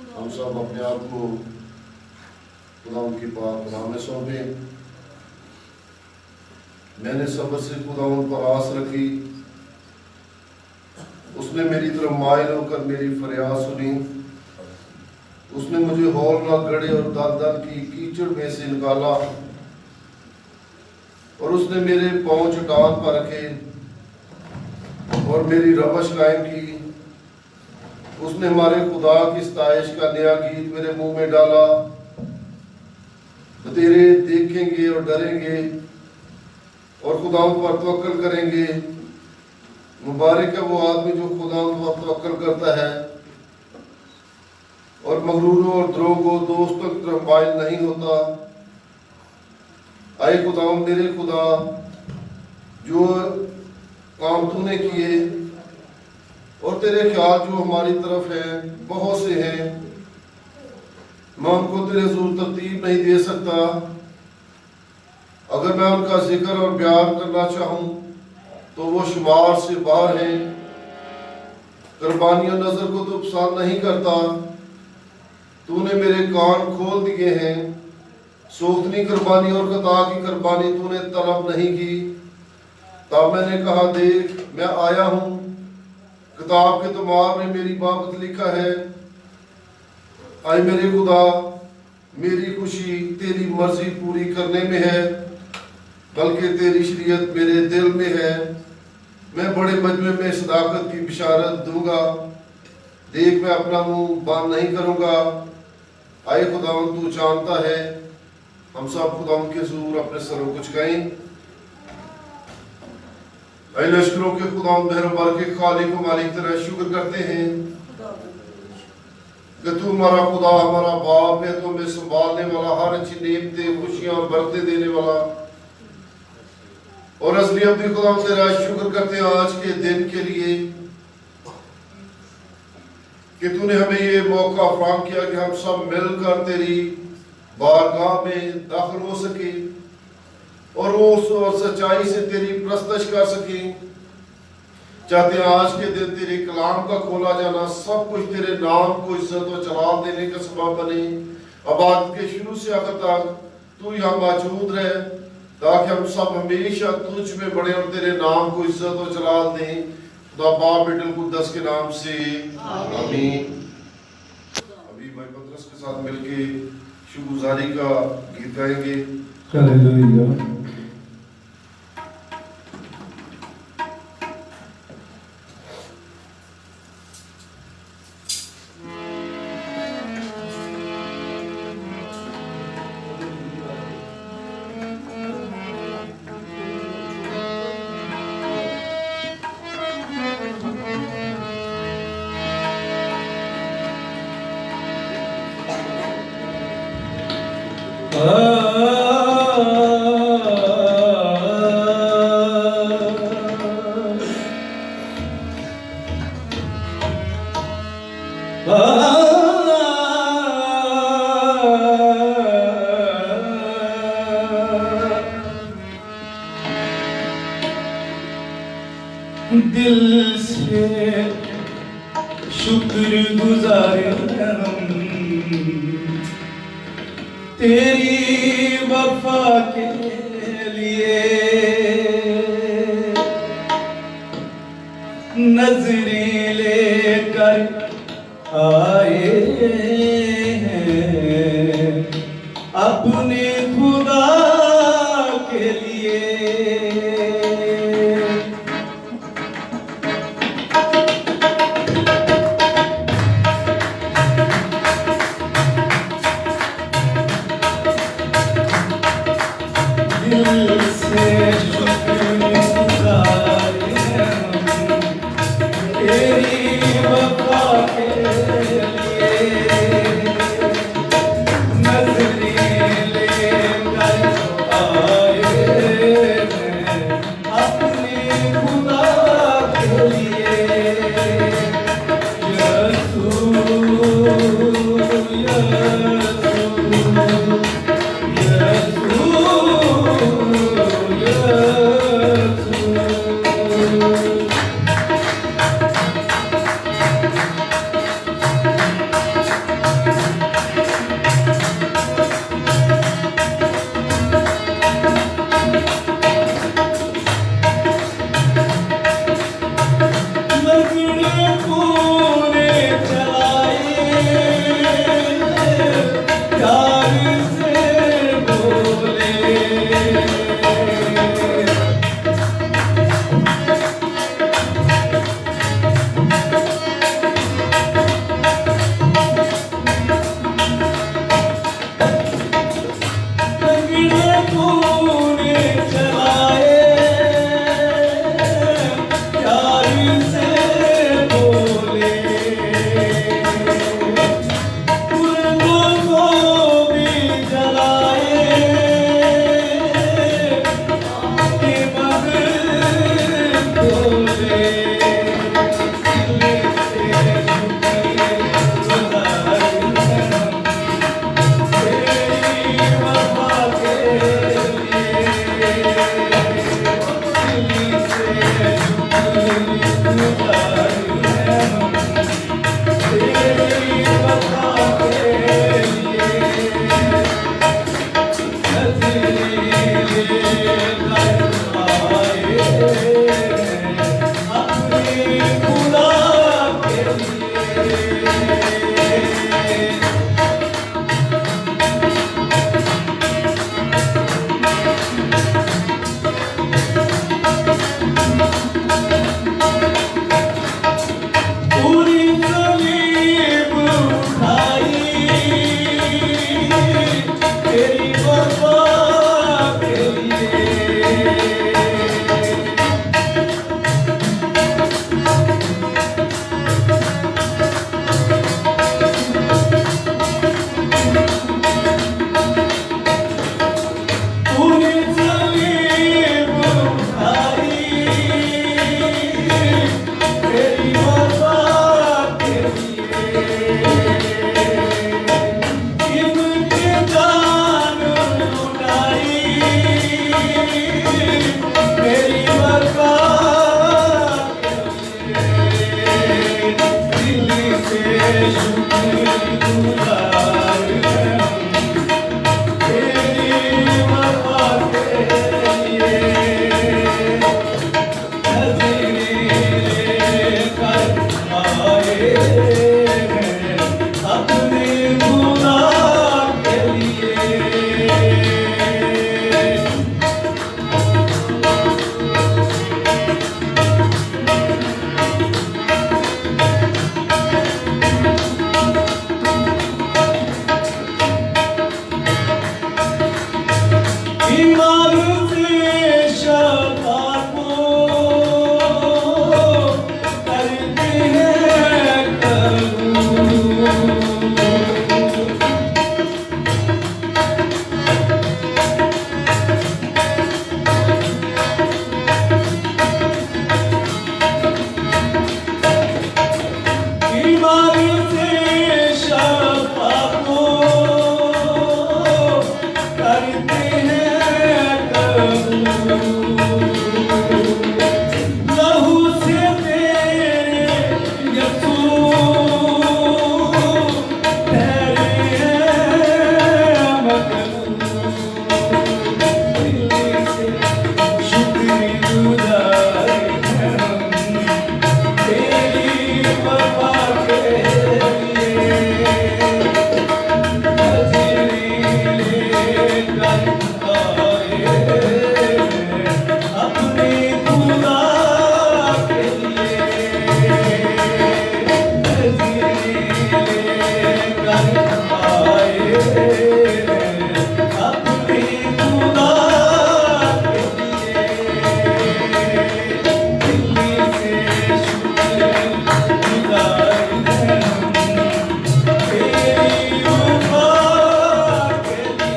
हम सब अपने आप को खुदावंद की पाक कलाम में सौंपे। मैंने सब्र से खुदावंद पर आस रखी, उसने मेरी तरफ माइल होकर मेरी फरियाद सुनी। उसने मुझे हौलनाक गड्ढे और दलदल की कीचड़ में से निकाला और उसने मेरे पांव चट्टान पर रखे और मेरी रवश कायम की। उसने हमारे खुदा की सताइश का नया गीत मेरे मुंह में डाला। तेरे देखेंगे और डरेंगे और खुदावंद पर तवक्कल करेंगे। मुबारक है वो आदमी जो खुदावंद पर तवक्कल करता है और मगरूरों और द्रोहों दोस्तों की तरफ माइल नहीं होता। आए खुदावंद मेरे खुदा, जो काम तूने किए और तेरे ख्याल जो हमारी तरफ है बहुत से हैं, मैं उनको तेरे हुजूर तरतीब नहीं दे सकता। अगर मैं उनका जिक्र और बयान करना चाहूं तो वो शुमार से बाहर हैं। कुर्बानियों नजर को तो पसंद नहीं करता। तूने मेरे कान खोल दिए हैं। सोखनी कुर्बानी और खता की कुर्बानी तूने तलब नहीं की। तब मैंने कहा, देख मैं आया हूं, किताब के तुम्हार में मेरी बाबत लिखा है। आए मेरे खुदा, मेरी खुशी तेरी मर्जी पूरी करने में है, बल्कि तेरी शरीयत मेरे दिल में है। मैं बड़े मजमे में सदाकत की बिशारत दूंगा। देख मैं अपना मुंह बंद नहीं करूंगा। आए खुदावंद, तू जानता है। हम सब खुदावंद के हुजूर अपने सरों को झुकाएं। ऐ लश्करों के खुदावंद मेहरबान के खालिक व मालिक तेरा शुक्र करते हैं कि तू हमारा खुदा, हमारा बाप है। तो हमें संभालने वाला, हर अच्छी नेमतें खुशियां बरकतें देने वाला और असली अपनी खुदा तेरा शुक्र करते हैं आज के दिन के लिए कि तूने हमें ये मौका फराहम किया कि हम सब मिलकर तेरी बारगाह में दाखिल हो सके और उस और सच्चाई से तेरी प्रस्तश कर सके। चाहते हैं आज के दिन तेरे कलाम का खोला जाना सब कुछ तेरे नाम को इज्जत और जलाल देने का सबब बने। आबाद के शुरू से आखिर तक तू यहाँ मौजूद रहे, ताकि हम सब हमेशा तुझ में बड़े और तेरे नाम को इज्जत और जलाल दें। खुदा बाप बेटे कुद्दस के नाम से आमीन। अभी भाई पतरस के साथ मिलके शुक्रगुजारी का गीत गाएंगे। हालेलुया। दिल से शुक्रगुजार हम तेरी वफा के लिए। नजरें लेकर आए हैं अपने खुदा के लिए। दिल से शुक्रगुजार हैं हम तेरी वफा के लिए। नजरें शुक्रगुजार हैं तेरी वफा के लिए नजरें लेकर आए हैं अपने खुदा के लिए। ईमान से शफाअत को करते हैं कबूल। ईमान से शफाअत को करते हैं लहू से तेरे यसूस ठहरे हैं मखलूक। दिल से शुक्रगुजार हैं हम तेरी वफा के लिए नजरें लेकर अपने खुदा के लिए लेकर आए अपने खुदा के लिए। दिल्ली से शुक्रगुजार हैं हम तेरी वफा के लिए।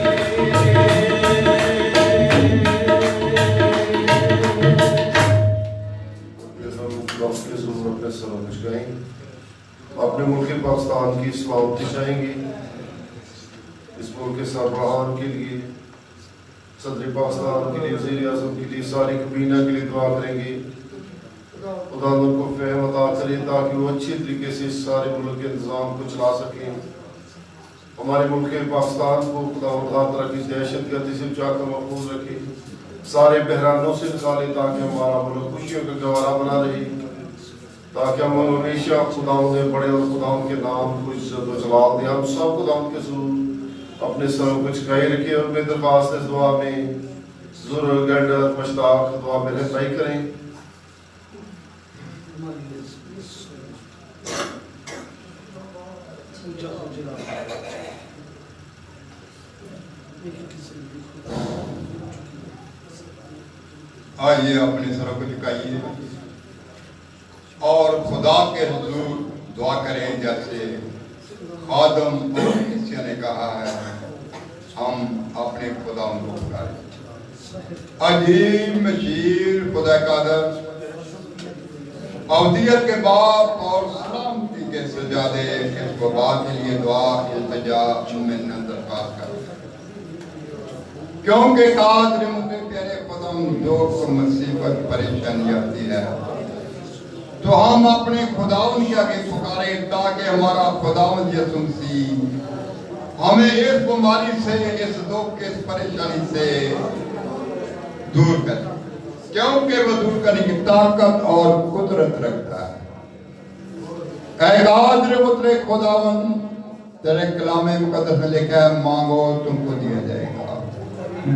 अपने मुल्क पाकिस्तान की सलामती चाहेंगे। इस मुल्क के सरबराहान के लिए, सदर पाकिस्तान के लिए, वज़ीर आज़म के लिए, सारी कबीना के लिए दुआ करेंगे। खुदा उनको फहम अता करे ताकि वो अच्छी तरीके से इस सारे मुल्क के इंतज़ाम को चला सकें। हमारे मुल्क पाकिस्तान को खुदा हर तरह की दहशत गर्दी से बचा कर महफूज रखे, सारे बहरानों से निकाले ताकि हमारा मुल्क खुशियों का गवारा बना रहे, ताकि हम हमेशा खुदाओं के बड़े और खुदाओं के नाम को इज्जत व जलाल दें। हम सब खुदाओं के ज़रूर अपने सरों को झुकाए रखें और मैं दरख्वास्त इस दुआ में ज़रूर गंडर मशताक दुआ में रहनुमाई करें। आइए अपने सरों को झुकाइए और खुदा के हुजूर दुआ करें जैसे आदम और ईसा ने कहा है, हम अपने खुदा को पुकारें। अजीम मशीर खुदा कादर अवदियत के बाप और सलामती के सजादे इस वबा के लिए दुआ इल्तिजा मिन्नत दरख्वास्त करें, क्योंकि कादर मुझे प्यारे खुदा जो मुसीबत परेशानी आती है तो हम अपने खुदावन के आगे पुकारे ताकि हमारा खुदावन यीशु मसीह हमें इस बीमारी से, इस दुख, इस परेशानी से दूर करे, क्योंकि वो दूर करने की ताकत और कुदरत रखता है। ऐ कादिर मुतले खुदावन, तेरे कलामे मुकद्दस में लिखा है, मांगो तुमको दिया जाएगा,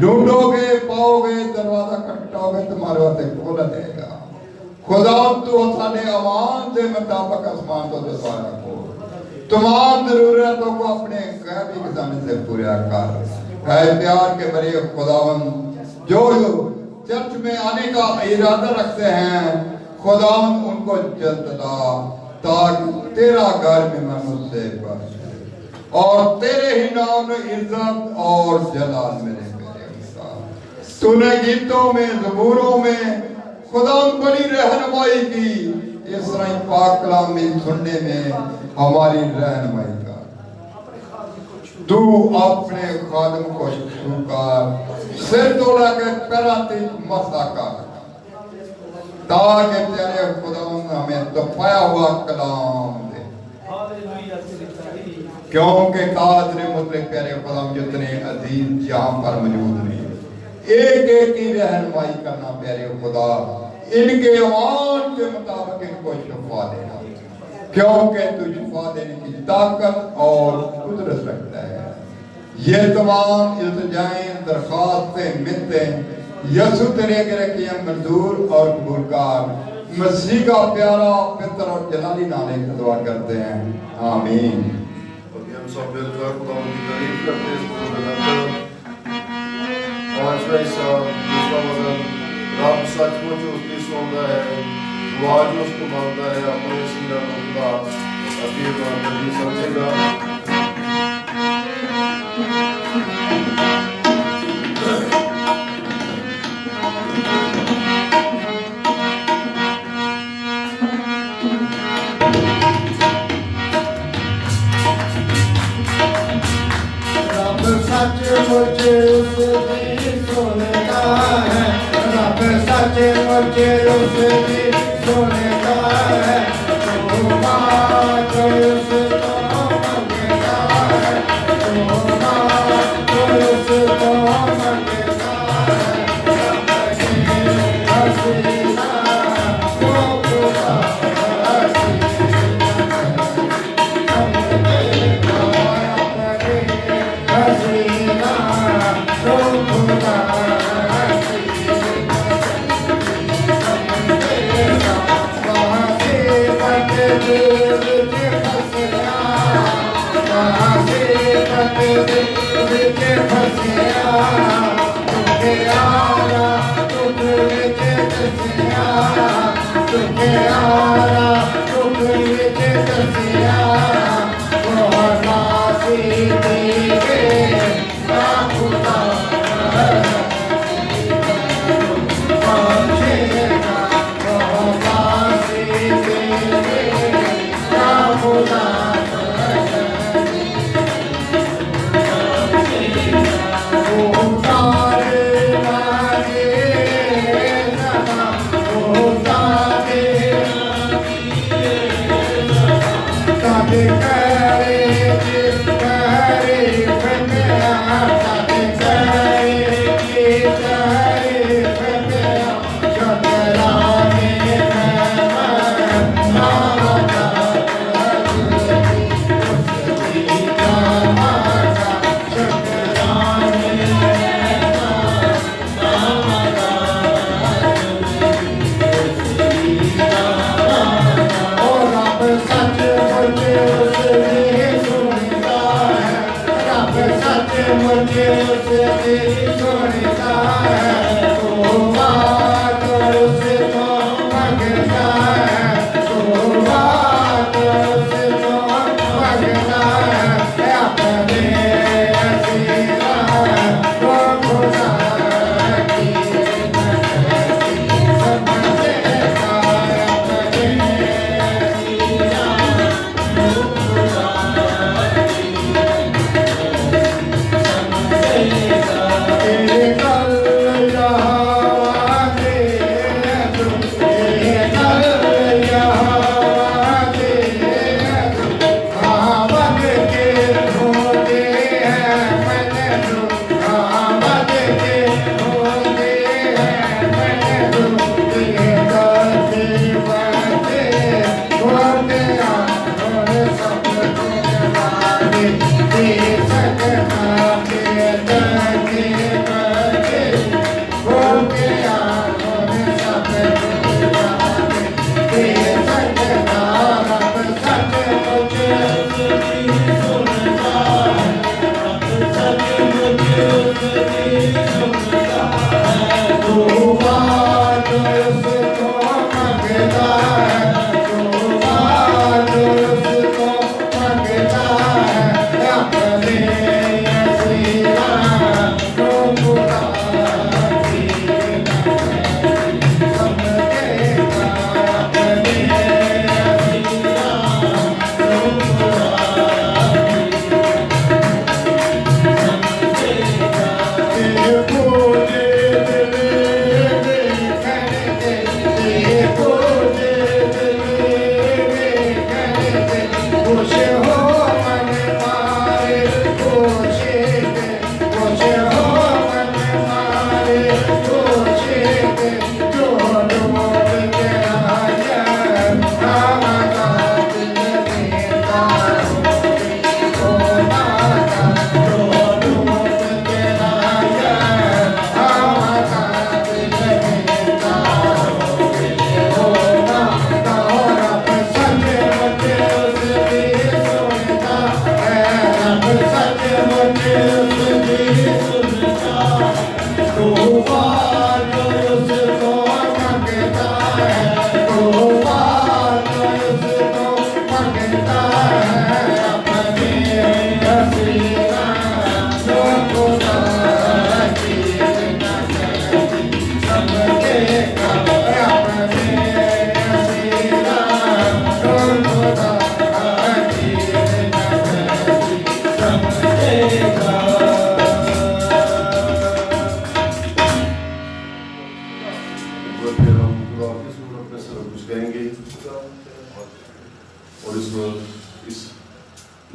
ढूंढोगे पाओगे, दरवाजा खटखटाओगे तुम्हारे वास्ते खोला जाएगा। खुदा तो सारे आवाज के मुताबिक आसमान तो दरवाजा खोल, तमाम जरूरतों को अपने गैबी खजाने से पूरा कर। ऐ प्यार के बड़े खुदावन, जो चर्च में आने का इरादा रखते हैं, खुदावन उनको जल्द ला ताकि तेरा घर में मैं मुझसे बस और तेरे ही नाम में इज्जत और जलाल मिले। तूने गीतों में, ज़बूरों में खुदा बड़ी रहनुमाई की, इस पाक कलाम में सुनने में हमारी रहनुमाई कर। तू अपने खादम को स्वीकार, सिर तोड़ा के कराती मसा कर, ताकि तेरे खुदा हमें तपाया हुआ कलाम दे। क्योंकि कादर मुतले प्यारे खुदाम जितने अजीज जहां पर मौजूद नहीं, एक एक की रहनुमाई करना प्यारे खुदा, इनके ईमान के मुताबिक इनको शिफा देना, क्योंकि तू शिफा देने की ताकत और कुदरत रखता है। ये तमाम इल्तिजाएं, दरख्वास्तें, मिन्नतें यसु तेरे अगे रखिए मंजूर और कबूलकार मसीह का प्यारा पितर और जलाली नाम से दुआ करते हैं, आमीन। हम सब मिलकर खुदा की तारीफ करते हैं। इसको लगाकर पांचवा हिस्सा दूसरा वजन, रब सचमुच उसकी सुनता है, दुआ जो उसको मांगता है अपने सीना को खुदा अपनी बात नहीं समझेगा। सचमुच उसकी सुनता है, रब सचमुच उसकी सुनता है, जो बात उसको मांगता है, जो बात उसको मांगता है, हसीना वो खुदा Oh,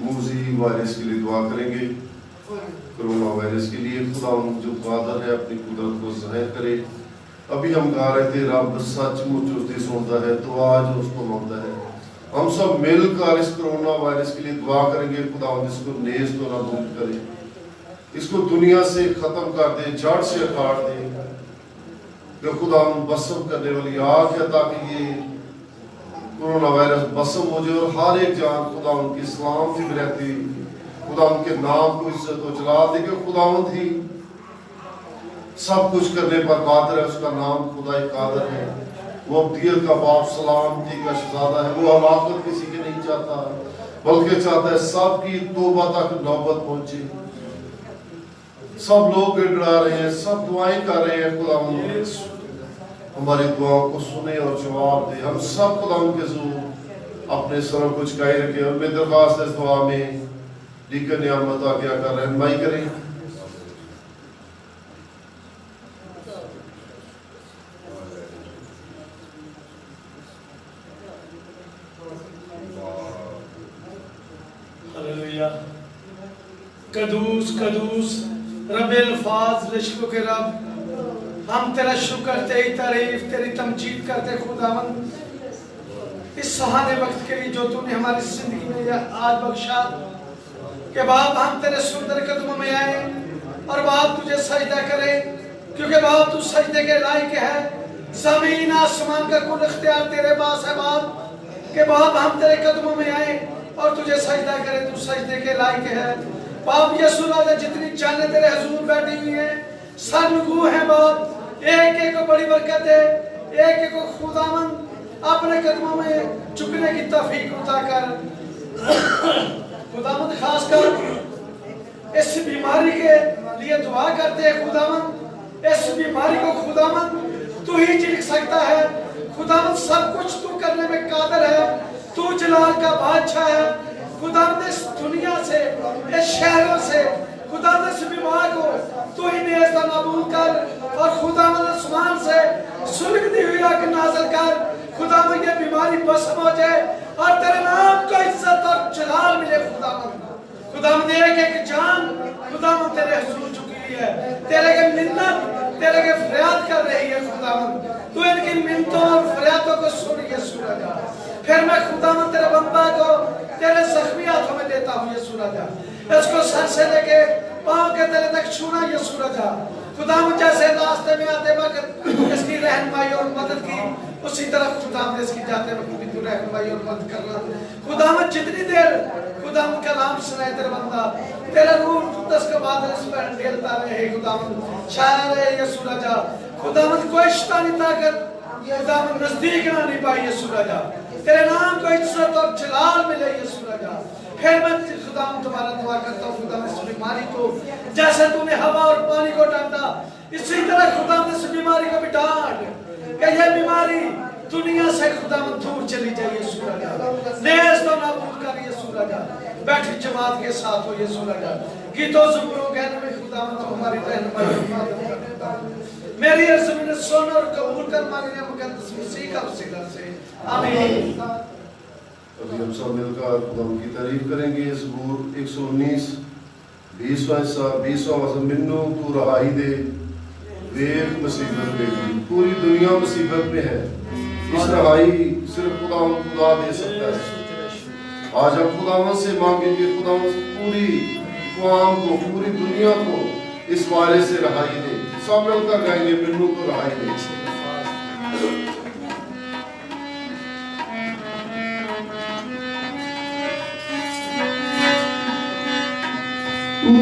मूजी वायरस के लिए दुआ करेंगे। कोरोना वायरस के लिए खुदा जो कादर है अपनी कुदरत को ज़ाहिर करे। अभी हम गा रहे थे रब सचमुच उसकी सुनता है, दुआ जो उसको मांगता है। हम सब मिलकर इस कोरोना वायरस के लिए दुआ करेंगे। खुदा इसको नेज़ तो नाबूद करे, इसको दुनिया से खत्म कर दे, जड़ से काट दे। जो खुदा बसम करने वाली आग है, ताकि ये कोरोना वायरस बसम हो जाए और हर एक जान खुदा उनकी इस्लाम की रहती, खुदा उनके नाम को इज्जत और जला दे। कि खुदावंद ही सब कुछ करने पर कादिर है, उसका नाम खुदा एक कादिर है। वो अब्दियत का बाप, सलामती का शहजादा है। वो हलाकत किसी के नहीं चाहता, बल्कि चाहता है सबकी तौबा तक नौबत पहुंचे। सब लोग गिड़गिड़ा रहे हैं, सब दुआएं कर रहे हैं। खुदा हमारी दुआओं को सुने और जवाब दे। हम सब खुदा के ज़रूर अपने सरों को झुकाए रखे। और मैं दरख्वास्त इस दुआ में लीकर नियामत आज्ञा कर रहनुमाई करें। हालेलुया। कदूस कदूस रब्बिल फाज़ लिश्क के रब, हम तेरा शुक्र, तेरी तारीफ, तेरी तमजीद करते खुदावंद इस सहारे वक्त के लिए जो तूने हमारी जिंदगी में आज बख्शा। कि बाप हम तेरे सुंदर कदमों में आए और बाप तुझे सजदा करें, क्योंकि बाप तू सजदे के लायक है। जमीन आसमान का कुल इख्तियार तेरे पास है बाप। कि बाप हम तेरे कदमों में आए और तुझे सजदा करें, तू सजदे के लायक है बाप। यीशु ने जितनी जाने तेरे हुजूर बैठी हुई है, सनगू है बाप। एक एक को बड़ी बरकत है, एक एक को खुदावंद अपने कदमों में झुकने की तौफीक अता कर। खुदावंद खासकर इस बीमारी के लिए दुआ करते हैं खुदावंद। इस बीमारी को खुदावंद तू ही झिड़क सकता है। खुदावंद सब कुछ तू करने में कादिर है, तू जलाल का बादशाह है। खुदावंद इस दुनिया से, इस शहरों से खुदावंद इस बीमार को तू ही नेज़ नाबूद कर और खुदावंद आसमान से सुलगती हुई आग नाज़िल कर। खुदावंद ये बीमारी बसम हो जाए और तेरे नाम को इज्जत और जलाल मिले। खुदावंद एक एक जान खुदावंद तेरे हुजूर झुकी हुई है, तेरे के मिन्नत, तेरे के फरियाद कर रही है। खुदावंद तू इनकी मिन्नतों और फरियादों को सुन यीशु राजा। फिर मैं खुदावंद तेरे बंदा को तेरे जख्मी हाथों में देता हूँ यीशु राजा। इसको सर से लेके पांव के तले तक छूना यीशु राजा। खुदावंद जैसे रास्ते में आते वक्त इसकी रहनुमाई और मदद की, उसी तरह खुदावंद इसकी जाते वक्त भी तू रहनुमाई और मदद करना। खुदावंद जितनी देर खुदावंद का नाम सुनाए तेरा बंदा, तेरा रूह कुद्दस का बादल इस पर ढेलता रहे। खुदावंद शायर है यीशु राजा। खुदावंद कोई शैतानी ताकत खुदावंद नजदीक ना नहीं पाई यीशु राजा। तेरे नाम को इज्जत और जलाल मिले यीशु राजा। फिर मैं खुदावंद तुम्हारा दुआ करता हूँ खुदावंद इस बीमारी को, जैसे तूने हवा और पानी को डांटा, इसी तरह खुदावंद इस बीमारी को भी डांट। कि यह बीमारी दुनिया से खुदावंद दूर चली जाए यीशु राजा। नेज़ तो नाबूद कर यीशु राजा। बैठी जमात के साथ हो यीशु राजा। गीतों ज़बूरों कहने में खुदावंद तो हमारी रहनुमाई मेरी ज़मीन सुन और कबूल कर मांगने मुकद्दस मसीह का वसीला से आमीन। अभी हम सब मिलकर खुदा की तारीफ करेंगे। ज़बूर 119 20वां हिस्सा 20वां वज़न। मिन्नू तू रहाई दे, वेख मुसीबत में, पूरी दुनिया मुसीबत में है। इस रहाई सिर्फ खुदा दे सकता है। आज हम खुदावंद से मांगेंगे, खुदावंद पूरी कौम को, पूरी दुनिया को इस वायरस से रहाई दे। सब मिलकर गाएंगे, मिन्नू को रहाई दे।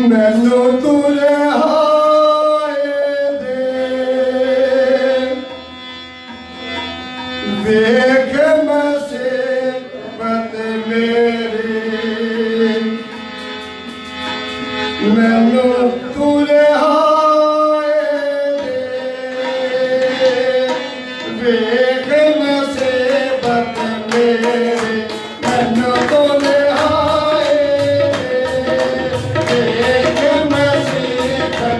मैनू तू रहाई दे, वेख मुसीबत मेरी। मैनू तू रहाई दे, वेख मुसीबत मेरी। मैनू तू रहाई दे, वेख मुसीबत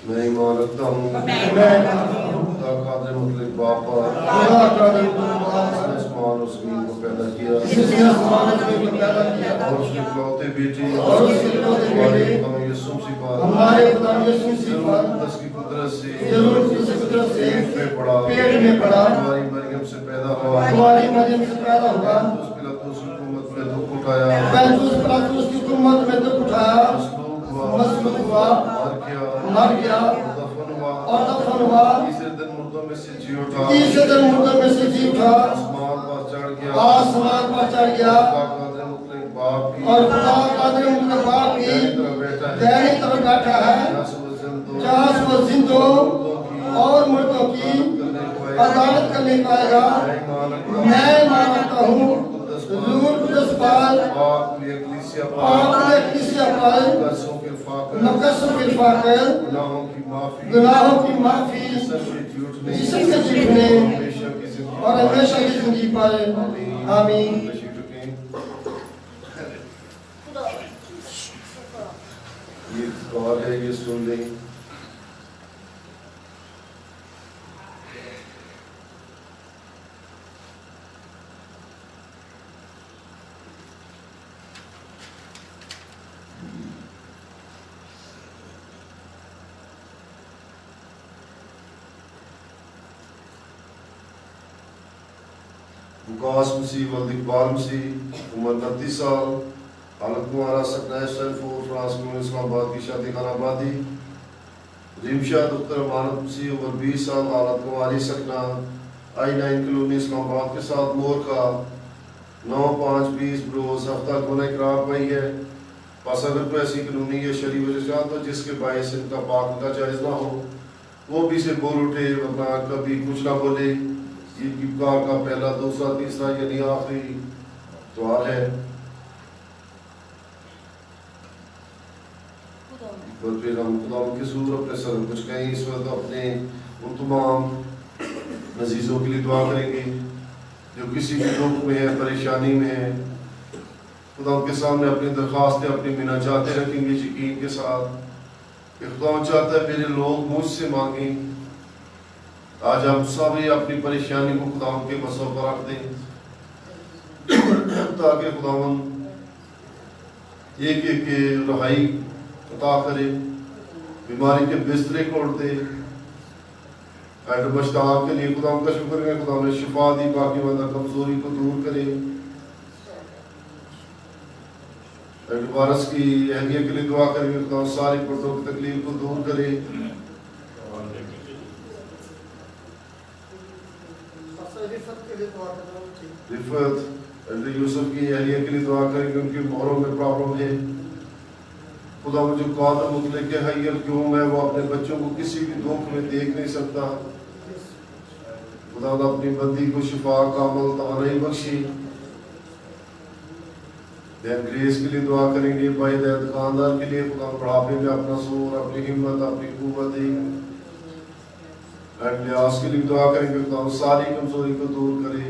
मैं ईमान रखता हूँ खुदा कादिर मुतलक बाप पर जिसने आसमान और ज़मीन को पैदा किया और उसके इकलौते बेटे हमारे खुदा यीशु मसीह पर जरूर की कुदरत से पेट में पड़ा हमारी मरियम से पैदा हुआ उस पिलातुस की हुकूमत में दुख उठाया मसलूब हुआ मर गया और दफन हुआ तीसरे दिन मुर्दों में से जी उठा आसमान पर चढ़ गया और खुदा कादिर मुतलक बाप की दाहिनी तरफ बैठा है जहाँ से वो जिंदों और मुर्दों की अदालत करने पाएगा। मैं मानता हूँ रूह कुदस पाल नक़सों के फाकल गुनाहों की माफ़ी जिस्म से झूठने और हमेशा की ज़िंदगी पाए। आमीन। ये दुआ है, ये सुन लें। मुकास मसीह वल्द इकबाल मसीह उम्र 29 साल हालत कुमारा सकना सैनफोर फ्रांस में इस्लामाबाद की शादी खाना आबादी रिमशा दफ्तर अमानत मसीह उम्र 20 साल हालत कुमारी सकना I9 कॉलोनी इस्लामाबाद के साथ मोर का 9/5/20 बरोज हफ्ता गुनाह करार पाई है। बस अगर कोई ऐसी कानूनी या शरी वजह तो जिसके बायस इनका पाक का जायज़ ना हो वो भी से बोल उठे, वरना कभी कुछ ना बोले। ईद की पुकार का पहला, दूसरा, तीसरा यानी आखिरी द्वार है। फिर हम खुदा के सूर अपने सर कुछ कहें इस वक्त अपने उन तमाम नजीज़ों के लिए दुआ करेंगे जो किसी भी दुख में है, परेशानी में है। खुदा के सामने अपनी दरख्वास्तें, अपनी मिन्नतें रखेंगे यकीन के साथ कि खुदा चाहता है मेरे लोग मुझसे मांगें। आज हम सभी अपनी परेशानी को खुदा के बसों पर रख दें ताकि खुदावन एक एक के रहाई अता करे, बीमारी के बिस्तरे खोल दे। बश्ताब के लिए खुदा का शुक्र है, खुदा ने शिफा दी, बाकी वाला कमजोरी को दूर करे। वायरस की अहलिया के लिए दुआ करेंगे, खुदा सारी पट्टों की तकलीफ को दूर करे। रिफत यूसुफ की अहलिया के लिए दुआ करेंगे, उनकी मोहरों में प्रॉब्लम है। खुदा मुझे कौन मुतलक है क्यों मैं वो अपने बच्चों को किसी भी दुख में देख नहीं सकता। खुदा अपनी बंदी को शिफा कामल तवानाई बख्शी। ग्रेस के लिए दुआ करेंगे, भाई दैत दुकानदार के लिए खुदा बुढ़ापे में अपना सूर, अपनी हिम्मत, अपनी कुव्वत दे। लिहाज के लिए दुआ करेंगे, खुदा सारी कमजोरी को दूर करे।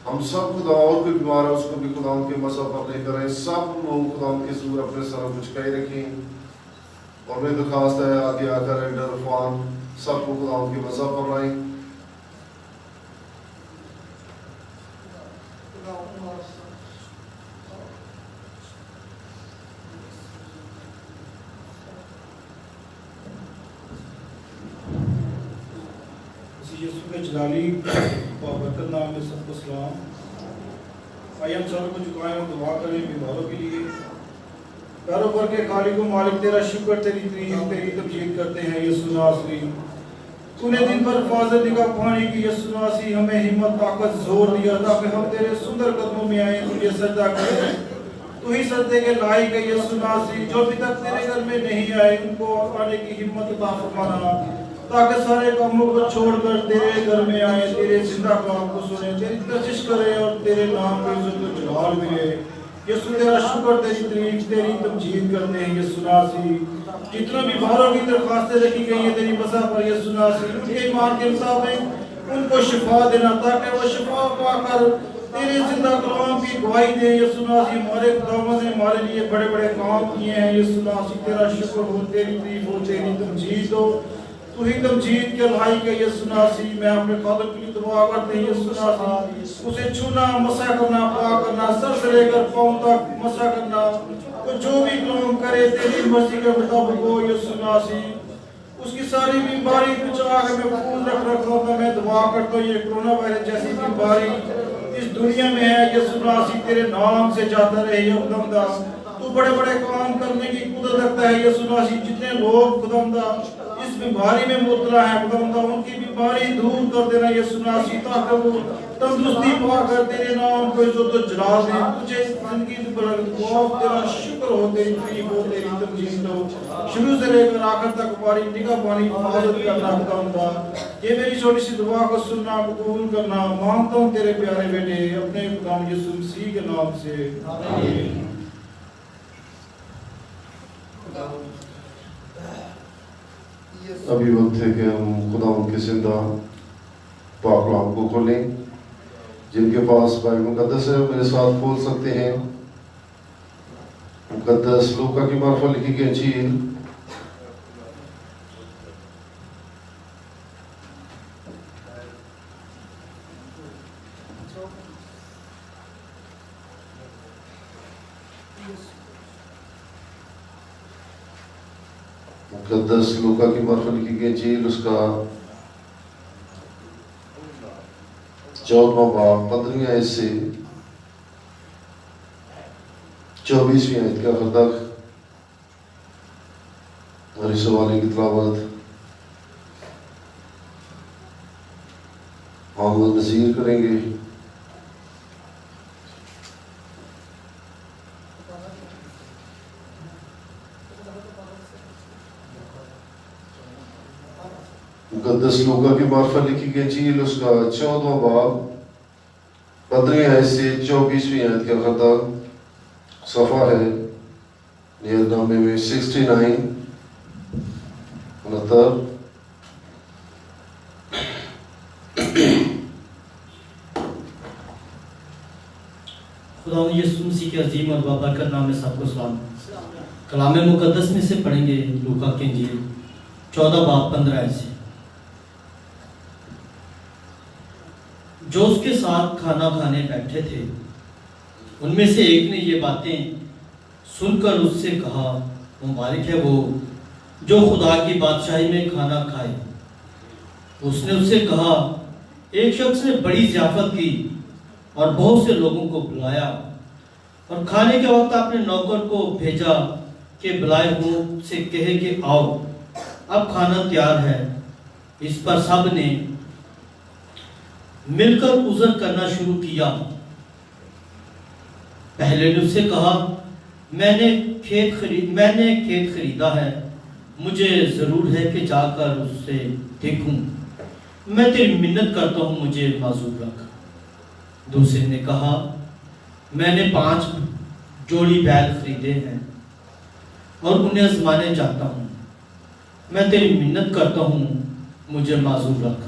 हम सब खुदा और कोई बीमार है उसको भी खुदा उनके मसब पर लेकर आए। सब लोग खुदा उनके सूर अपने सर मुझकाए रखें। और मैं दरखास्त है आगे आकर एडर फान सबको खुदा उनके मसब पर लाए। यीशु के जलाली बरकत नाम में सबको सलाम। आइए हम सर को झुकाएं और दुआ करें बीमारों के लिए। पैरों पर के खालिक को मालिक तेरा शुक्र, तेरी तारीफ, तेरी तमजीद करते हैं यीशु नासरी। तूने दिन भर फाज़ल निगाह पानी की यीशु नासरी, हमें हिम्मत, ताकत, जोर दिया ताकि हम तेरे सुंदर कदमों में आए, तुझे सजदा करें। तू ही सजदे के लायक है यीशु नासरी। जो अभी तक तेरे घर में नहीं आए उनको आने की हिम्मत अता फरमाना, ताकि सारे कामों को छोड़कर तेरे घर में आए, तेरे जिंदा कलाम को सुने, तेरी तर्जिश करें और तेरे नाम को इज्जत और जलाल मिले। यीशु तेरा शुक्र, तेरी तारीफ, तेरी तमजीद करते हैं यीशु नासरी। जितना भी बाहरों की दरखास्तें रखी गई है तेरी मसा पर यीशु नासरी, उनके ईमान के मुताबिक उनको शिफा देना, ताकि वो शिफा पाकर तेरे जिंदा कलाम की गवाही दे यीशु नासरी। हमारे खुदावंद ने हमारे लिए बड़े बड़े काम किए हैं यीशु नासरी। तेरा शुक्र हो, तेरी तारीफ हो, तेरी तमजीद हो। तू ही तमजीद के लायक है यीशु नासरी। मैं अपने फादर के लिए दुआ करते हैं यीशु नासरी, उसे छूना, मसा करना, पाक करना, सर से लेकर पांव तक मसा करना। तो जो भी काम करे तेरी मर्जी के मुताबिक हो यीशु नासरी। उसकी सारी बीमारी कुछ आगे में फूल रख होता मैं दुआ करता हूँ, ये कोरोना वायरस जैसी बीमारी इस दुनिया में है यीशु नासरी, तेरे नाम से जाता रहे खुदावंदा। तू बड़े बड़े काम करने की कुदरत रखता है यीशु नासरी। जितने लोग खुदावंदा इस बीमारी में मुबतला है खुदावंदा, उनकी बीमारी दूर कर देना यीशु नासरी, ताकि वो तंदुरुस्ती पाकर तेरे नाम को इज्जत और जलाल दे। तुझे जिंदगी तेरा शुक्र हो, तेरी तारीफ हो, तेरी तमजीद हो। शुरू से लेकर आखिर तक हमारी निगहबानी हिफाजत करना खुदावंदा। ये मेरी छोटी सी दुआ को सुनना, कबूल करना मांगता हूँ तेरे प्यारे बेटे अपने खुदा यीशु मसीह के नाम से, आमीन। अभी वक्त है कि हम खुदा उनके जिंदा पाक कलाम को खोलें। जिनके पास बाइबल मुकद्दस है मेरे साथ खोल सकते हैं। मुकद्दस लूका की मार्फत लिखी गई इंजील मुकद्दस लूका की मार्फत लिखी गई इंजील उसका 14वां बाब 15वीं आयत से 24वीं आयत के आखिर तक और इस हवाले की तिलावत मोहम्मद नज़ीर करेंगे। मुकद्दस लूका की मार्फत लिखी गई इंजील उसका 14वां बाब 15वीं आयत से 24वीं आयत के आखिर तक सफ़ा है नियतनामे में 69 69। खुदा यीशु मसीह के अजीम और बाबरकत नाम में सबको सलाम। कलाम मुकद्दस में से पढ़ेंगे लूका की इंजील 14 बाब 15 आयत से। जो उसके साथ खाना खाने बैठे थे उनमें से एक ने ये बातें सुनकर उससे कहा, मुबारक है वो जो खुदा की बादशाही में खाना खाए। उसने उससे कहा, एक शख्स ने बड़ी ज़ियाफत की और बहुत से लोगों को बुलाया और खाने के वक्त आपने नौकर को भेजा कि बुलाए हुओं से कहे कि आओ, अब खाना तैयार है। इस पर सब ने मिलकर उज़र करना शुरू किया। पहले ने उससे कहा, मैंने खेत खरीदा है, मुझे जरूर है कि जाकर उससे देखूं। मैं तेरी मिन्नत करता हूं, मुझे माजूर रख। दूसरे ने कहा, मैंने 5 जोड़ी बैल खरीदे हैं और उन्हें आजमाने चाहता हूं। मैं तेरी मिन्नत करता हूं, मुझे माजूर रख।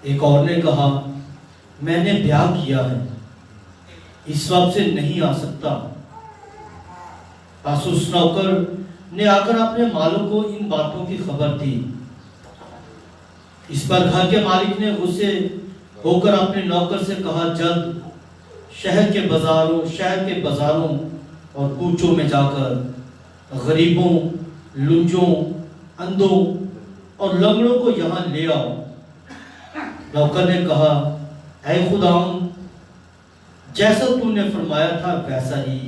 एक और ने कहा, मैंने ब्याह किया है, इस वक्त से नहीं आ सकता। बस उस नौकर ने आकर अपने मालिक को इन बातों की खबर दी। इस पर घर के मालिक ने गुस्से होकर अपने नौकर से कहा, जल्द शहर के बाजारों और कूचों में जाकर गरीबों, लुंजों, अंधों और लंगड़ों को यहाँ ले आओ। नौकर ने कहा, ऐ खुदाम, जैसा तूने फरमाया था वैसा ही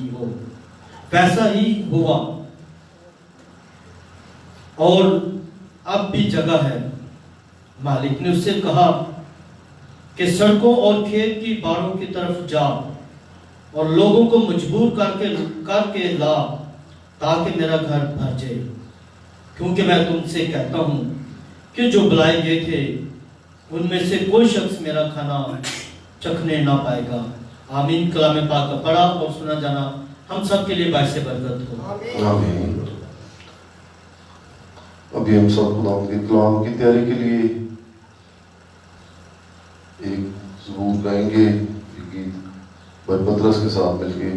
हुआ, और अब भी जगह है। मालिक ने उससे कहा कि सड़कों और खेत की बाड़ों की तरफ जा और लोगों को मजबूर करके ला, ताकि मेरा घर भर जाए। क्योंकि मैं तुमसे कहता हूं कि जो बुलाए गए थे उनमें से कोई शख्स मेरा खाना चखने ना पाएगा। आमीन। कलाम पाक का पढ़ा और सुना जाना हम सब के लिए बाइस बरकत हो। आमीन। अभी हम सब खुदावंद के कलाम की तैयारी के लिए एक ज़बूर गाएंगे, एक गीत भाई पतरस के साथ मिलके।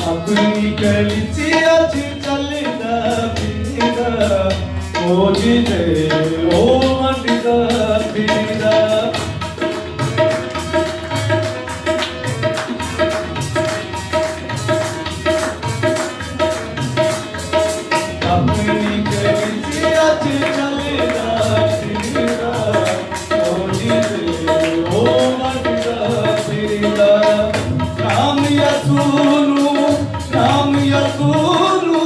अपनी कलिसिया चलदा फिरदा ओ जिदे ओ मंडदा फिरदा अपनी कलिसिया चलदा फिरदा ओ जिदे ओ मंडदा फिरदा नाम यसुनु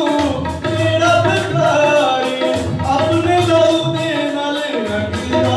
तेरा भिखारी अपने लहू दे नाल रखदा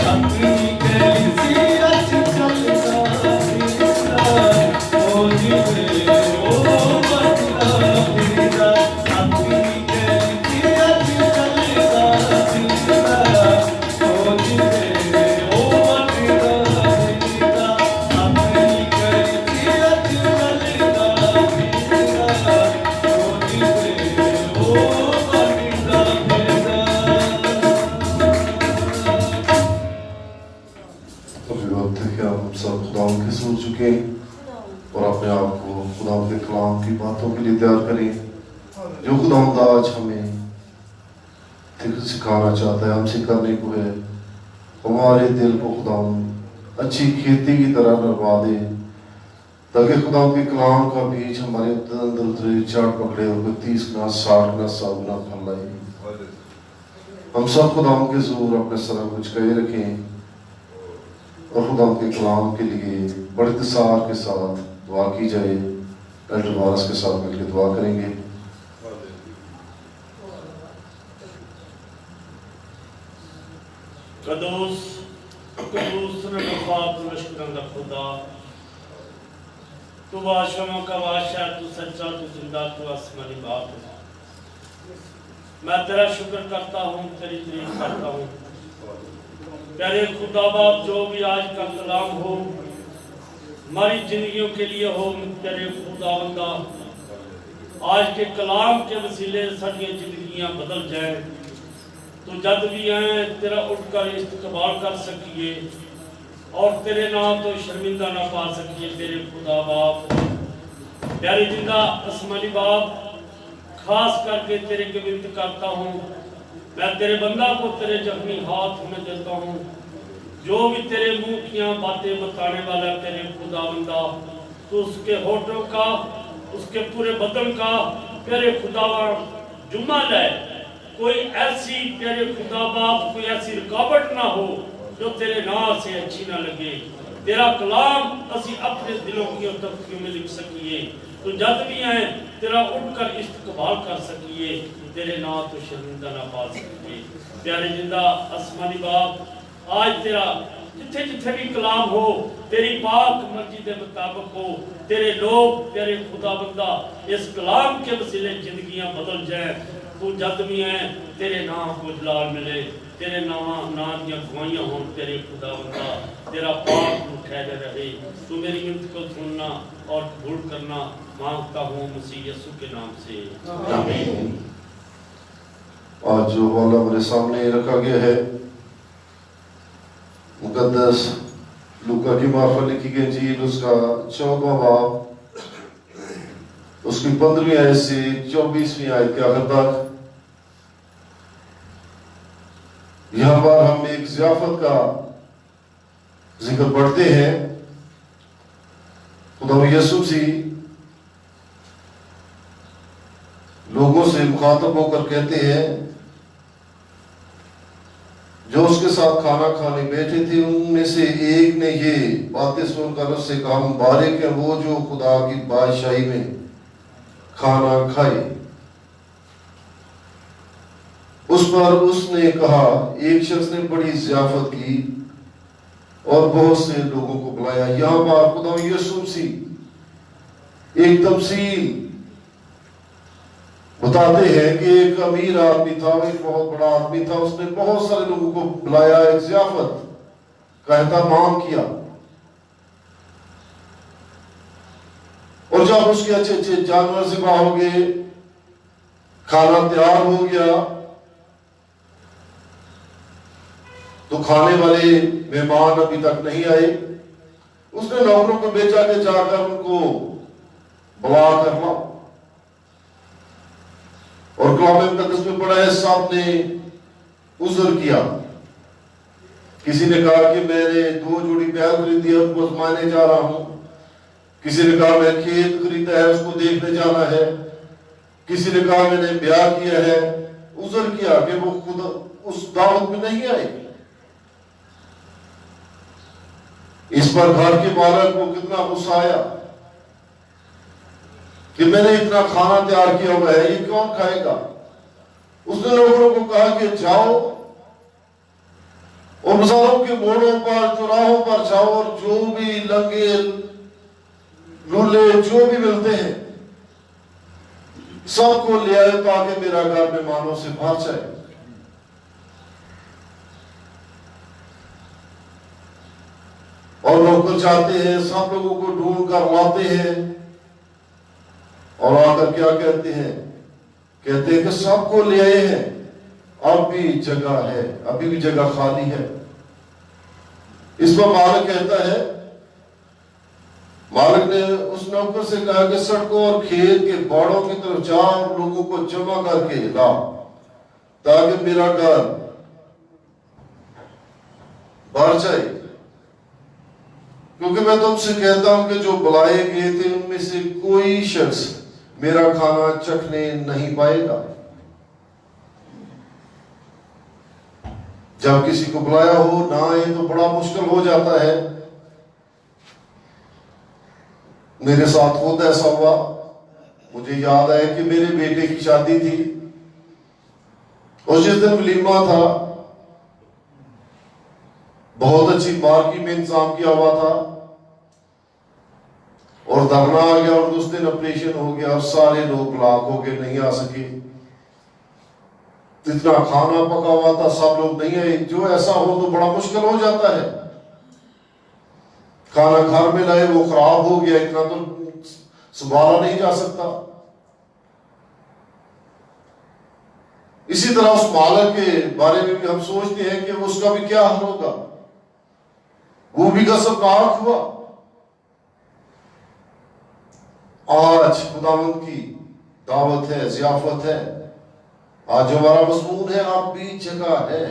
अपनी कलीसिया च चलदा फिरदा ओ जिते ओ बचदा फिरदा अपनी कलीसिया च चलदा फिरदा ओ जिते ओ बचदा फिरदा अपनी कलीसिया च चलदा फिरदा ओ जिते ओ बचदा फिरदा। अभी वक्त है कि हम सब खुदा के सुन चुके हैं और अपने आप को खुदा के कलाम की बातों के लिए तैयार करें जो खुदा आज हमें सिखाना चाहता है, हमसे करने को है। हमारे दिल को खुदा अच्छी खेती की तरह नरवा दे ताकि खुदा के कलाम का बीज हमारे अंदर उतरे, चढ़ पकड़े और 30 गुना 60 गुना 100 गुना फल लाए। हम सब खुदा के जोर अपने सर कुछ कहे रखें और खुदा के कलाम के लिए बड़े इंतसार के साथ दुआ की जाए। एल्डर वारस के साथ मिलकर दुआ करेंगे। कदूस कदूस रफ़ात मशकुरन दा खुदा, तू बादशाहों का बादशाह, तू सच्चा, तू जिंदा, तू आसमानी बाप है। मैं तेरा शुक्र करता हूँ, तेरी तारीफ करता हूँ। प्यारे खुदा बाप, जो भी आज का कलाम हो हमारी जिंदगियों के लिए हो, प्यारे खुदावंदा आज के कलाम के वसीले साडियां जिंदगियां बदल जाए। तो जब भी आए तेरा उठकर इस्तकबाल कर सकिए और तेरे नाम तो शर्मिंदा ना पा सकिए। तेरे खुदा बाप, प्यारे जिंदा आसमानी बाप, खास करके तेरे के विनती करता हूँ, मैं तेरे बंदा को तेरे जख्मी हाथ में देता हूँ। जो भी तेरे मुंह की बातें बताने वाला तेरे खुदावंदा, तो उसके होठों का, उसके पूरे बदन का तेरे खुदावा जुम्मा लाए। कोई ऐसी तेरे खुदा बाप, कोई ऐसी रुकावट ना हो जो तेरे नाम से अच्छी ना लगे। तेरा कलाम असी अपने दिलों की तख्तियों में लिख सकिए। तो जब भी आए तेरा उठकर इस्तकबाल कर सकिए, तेरे नाम तो शर्मिंदा ना पा सकिए। प्यारे जिंदा आसमानी बाप, आज तेरा जिथे जिथे भी कलाम हो तेरी पाक मर्जी के मुताबिक हो। तेरे लोग तेरे खुदा बंदा इस कलाम के वसीले जिंदगियां बदल जाए। तू जद भी है तेरे नाम को जलाल मिले, तेरे नाम दियां गवाहियां हो। तेरे खुदा बंदा तेरा पाक ठहरे रहे। तू मेरी मिन्नत को सुनना और कबूल करना मांगता हूँ मसीह यीशु के नाम से, आमीन। आज जो वाला मेरे सामने रखा गया है मुकद्दस लूका की मार्फत लिखी गई इंजील, उसका 14वां बाब, उसकी 15वीं आयत से 24वीं आयत के आखिर तक। यहाँ पर हम एक ज़ियाफत का जिक्र पढ़ते हैं। खुदा यीशु मसीह लोगों से मुखातब होकर कहते हैं, जो उसके साथ खाना खाने बैठे थे उनमें से एक ने ये बातें सुनकर उससे कहा, मुबारक है वो जो खुदा की बादशाही में खाना खाए। उस पर उसने कहा, एक शख्स ने बड़ी ज़ियाफत की और बहुत से लोगों को बुलाया। यहां पर खुदा यीशु मसीह एक तमसील बताते हैं कि एक अमीर आदमी था, एक बहुत बड़ा आदमी था, उसने बहुत सारे लोगों को बुलाया, एक ज़ियाफत का एहतमाम किया। और जब उसके अच्छे अच्छे जानवर ज़िबा हो गए, खाना तैयार हो गया, तो खाने वाले मेहमान अभी तक नहीं आए। उसने नौकरों को भेजा के जाकर उनको बुला कर लाओ। और कलाम मुकद्दस में पढ़ा है, साहब ने उज़र किया। किसी ने कहा कि मैंने 2 जोड़ी बैल खरीदी है, उनको आजमाने जा रहा हूं। किसी ने कहा मैं खेत खरीदा है, उसको देखने जाना है। किसी ने कहा मैंने ब्याह किया है। उज़र किया कि वो खुद उस दावत में नहीं आए। इस पर घर के मालिक को कितना गुस्सा आया कि मैंने इतना खाना तैयार किया हुआ है, ये कौन खाएगा। उसने लोगों को कहा कि जाओ और बाजारों के मोड़ों पर, चौराहों पर जाओ और जो भी लंगे लूले जो भी मिलते हैं सबको ले आए ताकि मेरा घर मेहमानों से भर जाए। और नौकर जाते हैं, सब लोगों को ढूंढ कर लाते हैं और आकर क्या कहते हैं? कहते हैं कि सबको ले आए हैं, अब भी जगह है, अभी भी जगह खाली है। इस पर मालिक कहता है, मालिक ने उस नौकर से कहा कि सड़कों और खेत के बाड़ों की तरफ जा और लोगों को जमा करके ला ताकि मेरा घर भर जाए। क्योंकि मैं तुमसे कहता हूं कि जो बुलाए गए थे उनमें से कोई शख्स मेरा खाना चखने नहीं पाएगा। जब किसी को बुलाया हो ना आए तो बड़ा मुश्किल हो जाता है। मेरे साथ खुद ऐसा हुआ। मुझे याद आया कि मेरे बेटे की शादी थी और जिस दिन वलीमा था बहुत अच्छी पार्टी में इंतजाम किया हुआ था और धरना आ गया और उस दिन ऑपरेशन हो गया और सारे लोग लाख हो गए, नहीं आ सके। इतना खाना पका हुआ था, सब लोग नहीं आए। जो ऐसा हो तो बड़ा मुश्किल हो जाता है। खाना घर में लाए वो खराब हो गया, इतना तो संभाला नहीं जा सकता। इसी तरह उस मालिक के बारे में भी हम सोचते हैं कि उसका भी क्या हाल होगा, वो भी गसबनाक हुआ। आज खुदावंद की दावत है, ज़ियाफत है। आज हमारा मज़मून है, आप भी जगह है।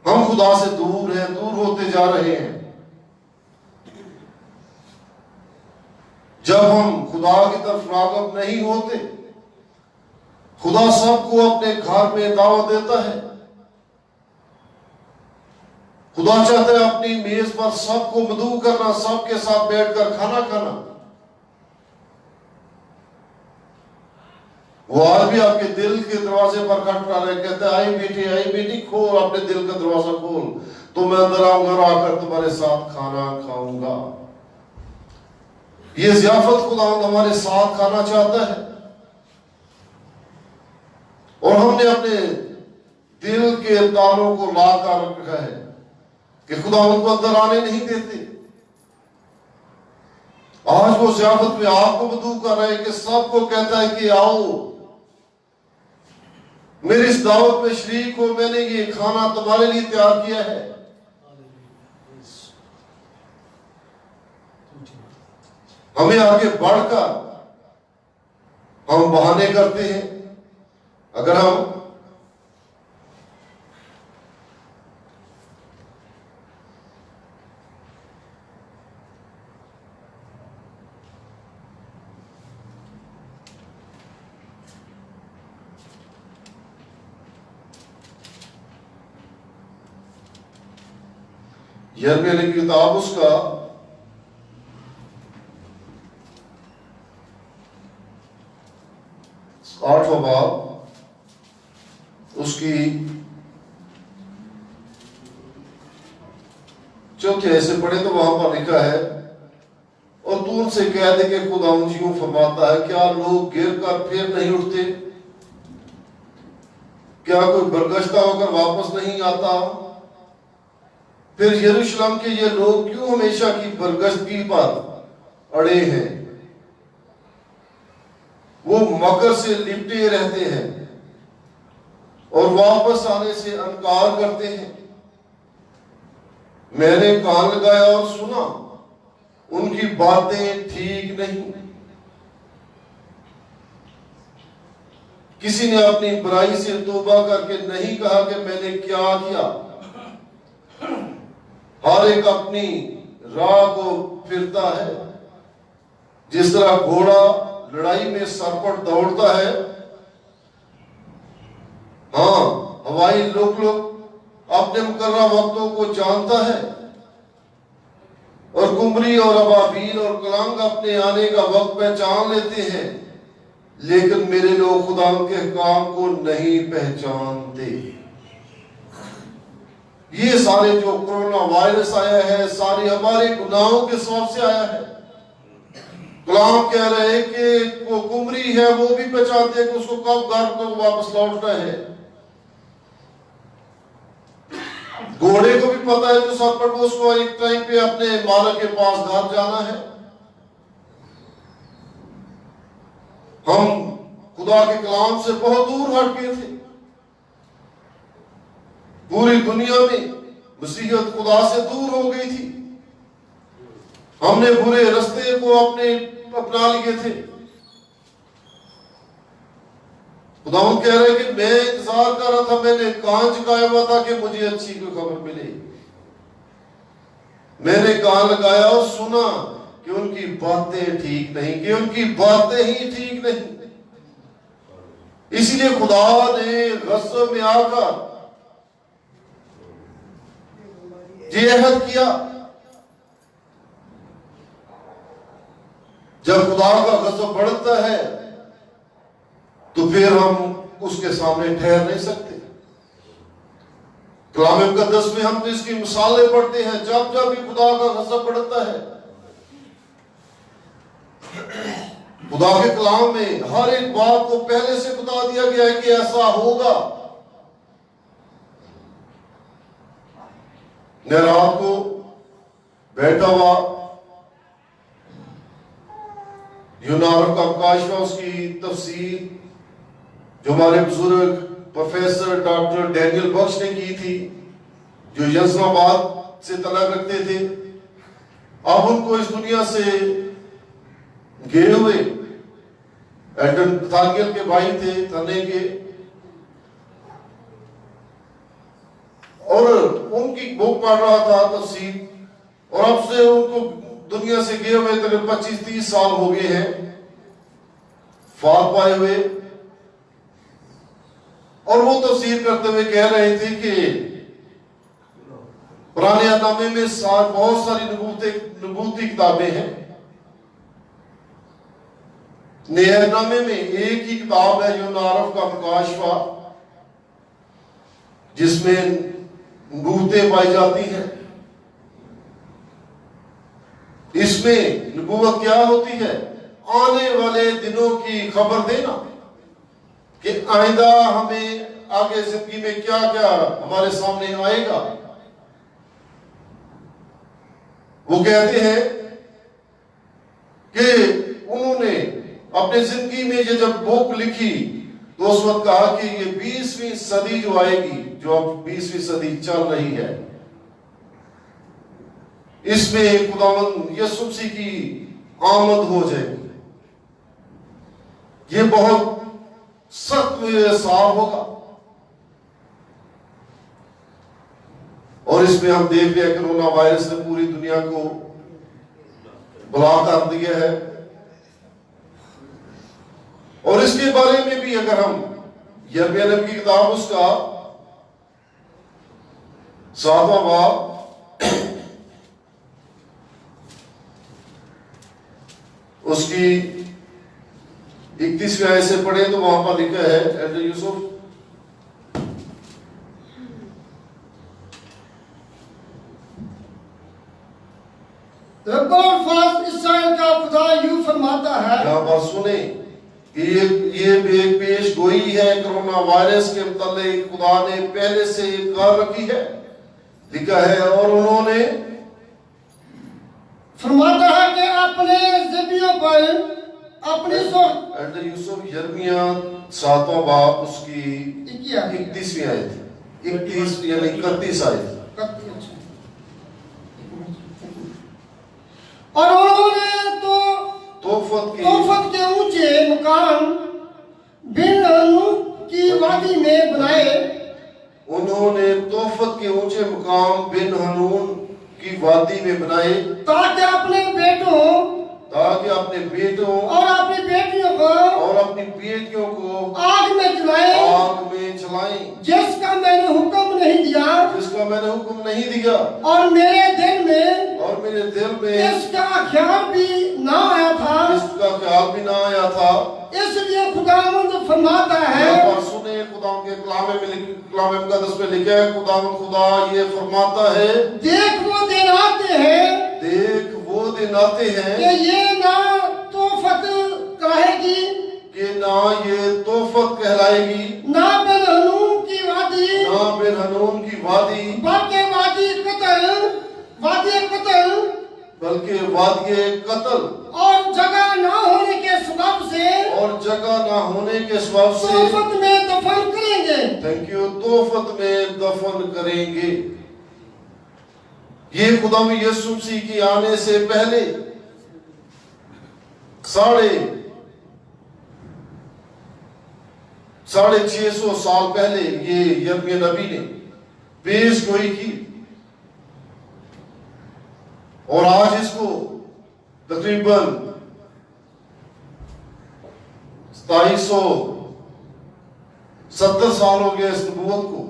हम खुदा से दूर हैं, दूर होते जा रहे हैं। जब हम खुदा की तरफ राग़ब नहीं होते, खुदा सबको अपने घर में दावत देता है। खुदा चाहता है अपनी मेज पर सबको मदऊ करना, सबके साथ बैठकर खाना खाना। वो आज भी आपके दिल के दरवाजे पर खटखटा रहे, कहते हैं आई बेटी खोल अपने दिल का दरवाजा खोल, तो मैं अंदर आऊंगा और आकर तुम्हारे साथ खाना खाऊंगा। ये ज़ियाफत खुदा हमारे साथ खाना चाहता है और हमने अपने दिल के तालों को ला कर रखा है कि खुदा उनको अंदर आने नहीं देते। आज वो ज़ियाफत में आपको मदऊ कर रहे हैं कि सबको कहता है कि आओ मेरी इस दावत में शरीक हो, मैंने ये खाना तुम्हारे लिए तैयार किया है। हमें आगे बढ़कर हम बहाने करते हैं। अगर हम यिर्मयाह की किताब उसका 8वां बाब उसकी 4 ऐसे पढ़े तो वहां पर लिखा है, और तू उनसे कह दे कि खुदा यूं फरमाता है, क्या लोग गिर कर फिर नहीं उठते? क्या कोई बरगश्ता होकर वापस नहीं आता? फिर यरूशलेम के ये लोग क्यों हमेशा की बरगश्तगी पर अड़े हैं? वो मकर से लिपटे रहते हैं और वापस आने से इनकार करते हैं। मैंने कान लगाया और सुना, उनकी बातें ठीक नहीं। किसी ने अपनी बुराई से तौबा करके नहीं कहा कि मैंने क्या किया। हर एक अपनी राह को फिरता है। जिस तरह घोड़ा लड़ाई में सरपट दौड़ता है, हाँ हवाई लोग अपने मुकर्रर वक्तों को जानता है, और कुमरी और अबाबील और कलांग अपने आने का वक्त पहचान लेते हैं, लेकिन मेरे लोग खुदा के काम को नहीं पहचानते। ये सारे जो कोरोना वायरस आया है, सारे हमारे गुनाहों के सबब से आया है। गुलाम कह रहे हैं कि वो कुमरी है, वो भी पहचानते हैं कि उसको कब घर को वापस लौटना है। घोड़े को भी पता है जो सर पर उसको एक टाइम पे अपने मालिक के पास घर जाना है। हम खुदा के कलाम से बहुत दूर हट गए थे। पूरी दुनिया में मसीहत खुदा से दूर हो गई थी। हमने बुरे रास्ते को अपना लिए थे। खुदा कह रहे कि मैं इंतजार कर रहा था, मैंने कान झुकाया हुआ था कि मुझे अच्छी कोई खबर मिले। मैंने कान लगाया और सुना कि उनकी बातें ठीक नहीं, कि उनकी बातें ही ठीक नहीं। इसलिए खुदा ने गस्से में आकर ये अहद किया। जब खुदा का गज़ब बढ़ता है तो फिर हम उसके सामने ठहर नहीं सकते। कलाम मुक़द्दस में हम तो इसकी मिसालें पढ़ते हैं। जब जब भी खुदा का गज़ब बढ़ता है, खुदा के कलाम में हर एक बात को पहले से बता दिया गया है कि ऐसा होगा। मैं रात को बैठा हुआ यूनान का अवकाश, उसकी तफसीर जो हमारे बुजुर्ग प्रोफेसर डॉक्टर डैनियल बख्श ने की थी, जो यज़माबाद से तलक रखते थे, अब उनको इस दुनिया से गए हुए एल्टन थानियल के भाई थे, थने के, और उनकी बुक पढ़ रहा था तफसीर। और अब से उनको दुनिया से गए हुए तक 25-30 साल हो गए हैं, फात पाए हुए। और वो तफसीर करते हुए कह रहे थे कि पुराने अहदनामे में बहुत सारी नबूती किताबें हैं। नए अहदनामे में एक ही किताब है जो नारफ का मुकाशफा, जिसमें नबूतें पाई जाती हैं। इसमें नबूवत क्या होती है? आने वाले दिनों की खबर देना कि आइंदा हमें आगे जिंदगी में क्या क्या हमारे सामने आएगा। वो कहते हैं कि उन्होंने अपनी जिंदगी में ये जब बुक लिखी तो उस वक्त कहा कि ये 20वीं सदी जो आएगी, जो अब 20वीं सदी चल रही है, इसमें खुदावंद यीशु मसीह की आमद हो जाएगी। ये बहुत सख्त साफ होगा। और इसमें हम देख रहे हैं कि कोरोना वायरस ने पूरी दुनिया को बुला कर दिया है। और इसके बारे में भी अगर हम यिर्मयाह नबी की किताब उसका 7वां बाब उसकी 31वीं आयत से पढ़े तो वहां पर लिखा है, एल्डर यूसुफ रब्बुल फाज़ इस्राएल का खुदा यूं फरमाता है। यहाँ पर सुने कि ये एक पेश गोई है कोरोना वायरस के मुतालिक खुदा ने पहले से कर रखी है। लिखा है, और उन्होंने फरमाता है कि अपने ज़िबियों पर अपनी एल्डर यूसुफ यिर्मयाह 7वां बाब उसकी 31वीं आयत, 31 यानी 31 आयत। और उन्होंने तो तोफत के ऊंचे मकान बिन नून की वादी में बनाए। उन्होंने तोफत के ऊंचे मकाम बिन हनून की वादी में बनाए, ताकि अपने बेटों और अपनी बेटियों को आग में जलाएं, जिसका मैंने हुक्म नहीं दिया। और मेरे दिल में इसका ख्याल भी ना आया था। इसलिए खुदावंद फरमाता है, यहाँ पर सुने खुदावंद के कलाम मुकद्दस में लिखा है, खुदावंद खुदा ये फरमाता है, देख वो दिन आते हैं, देख वो दिन आते हैं कि ये ना तोफत कहेगी, कि ना ये तोफत कहलाएगी, ना बिन हनून की वादी, ना बिन हनून की वादी, बल्कि वादी कत्ल, बल्कि वादी कत्ल, और जगह ना होने के सबब से, और जगह ना होने के सबब से तोफत में दफन करेंगे। थैंक यू, तोफत में दफन करेंगे। ये खुदाम यीशु मसीह की आने से पहले 650 साल पहले ये यिर्मयाह नबी ने पेशगोई की, और आज इसको तकरीबन 2770 साल हो गए इस नबूवत को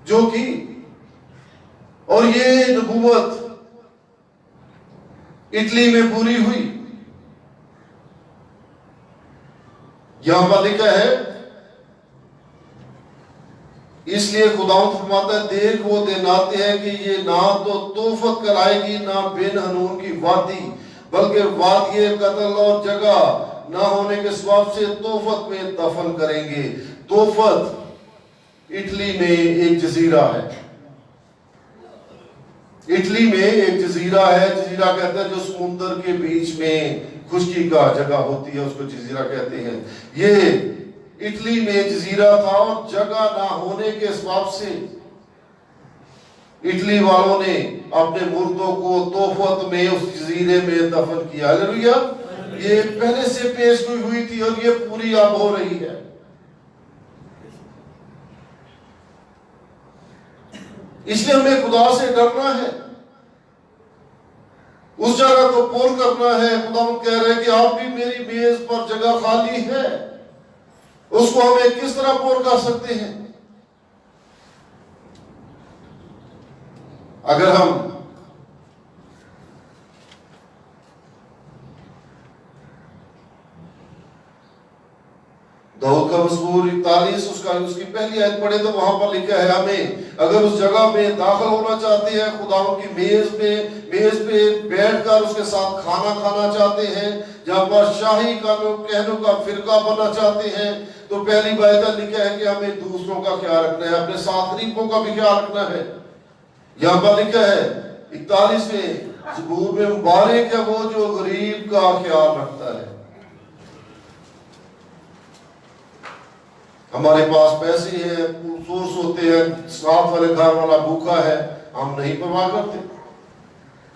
जो की, और ये नबूवत इटली में पूरी हुई। यहां पर लिखा है, इसलिए खुदावंद फरमाता है, देख वो दिन आते हैं कि ये ना तो तोफत कराएगी, ना बिन हनून की वादी, बल्कि वादी कत्ल और जगह ना होने के सबब से तोफत में दफन करेंगे। तोफत इटली में एक जजीरा है, इटली में एक जजीरा है, जजीरा कहते हैं जो समुद्र के बीच में खुशकी का जगह होती है, उसको जजीरा कहते हैं। ये इटली में जजीरा था, और जगह ना होने के सबब से इटली वालों ने अपने मुर्दों को तोफत में उस जजीरे में दफन किया। हालेलुया। ये पहले से पेशगोई हुई थी और ये पूरी अब हो रही है। इसलिए हमें खुदा से डरना है, उस जगह को पूर्ण करना है। खुदा कह रहे हैं कि आप भी मेरी मेज पर जगह खाली है, उसको हमें किस तरह पूर्ण कर सकते हैं? अगर हम दाऊद का मज़मूर 41 उसकी पहली आयत पढ़े तो वहां पर लिखा है, हमें अगर उस जगह में दाखिल होना चाहते हैं, खुदावंद की मेज पे बैठकर उसके साथ खाना खाना चाहते हैं, जहां पर शाही कहनों का फिरका बनना चाहते हैं, तो पहली बात लिखा है कि हमें दूसरों का ख्याल रखना है, अपने साथ गरीबों का भी ख्याल रखना है। यहां पर लिखा है 41वें ज़बूर में, मुबारक है वो जो गरीब का ख्याल रखता है। हमारे पास पैसे हैं, सोर्स होते हैं, साथ वाले घर वाला भूखा है, हम नहीं परवाह करते।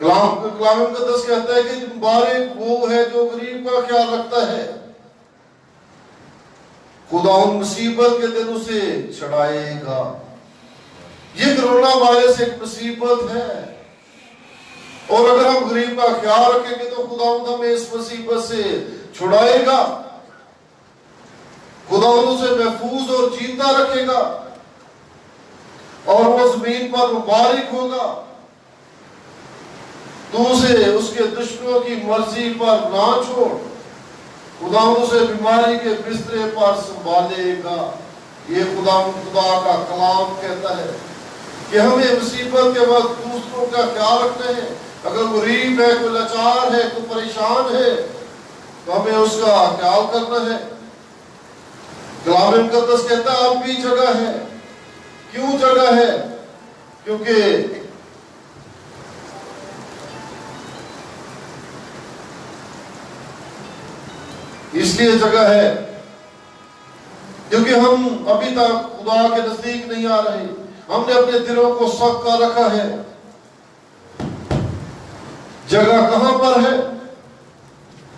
कलाम मुकद्दस कहता है कि मुबारक वो है जो गरीब का ख्याल रखता है, खुदा उन मुसीबत के दिन उसे छुड़ाएगा। ये कोरोना वायरस एक मुसीबत है, और अगर हम गरीब का ख्याल रखेंगे तो खुदा हमें इस मुसीबत से छुड़ाएगा, खुदा उसे महफूज और जीता रखेगा, और वो जमीन पर मुबारक होगा। तू उसे उसके दुश्मनों की मर्जी पर ना छोड़, खुदा उसे बीमारी के बिस्तरे पर संभालेगा। ये खुदा का कलाम कहता है कि हमें मुसीबत के वक्त दूसरों का ख्याल रखना है। अगर गरीब है, कोई लाचार है, कोई परेशान है, तो हमें उसका ख्याल करना है। कलाम मुकद्दस कहता है अब भी जगह है। क्यों जगह है? क्योंकि इसलिए जगह है क्योंकि हम अभी तक खुदा के नजदीक नहीं आ रहे, हमने अपने दिलों को सख्त कर रखा है। जगह कहां पर है?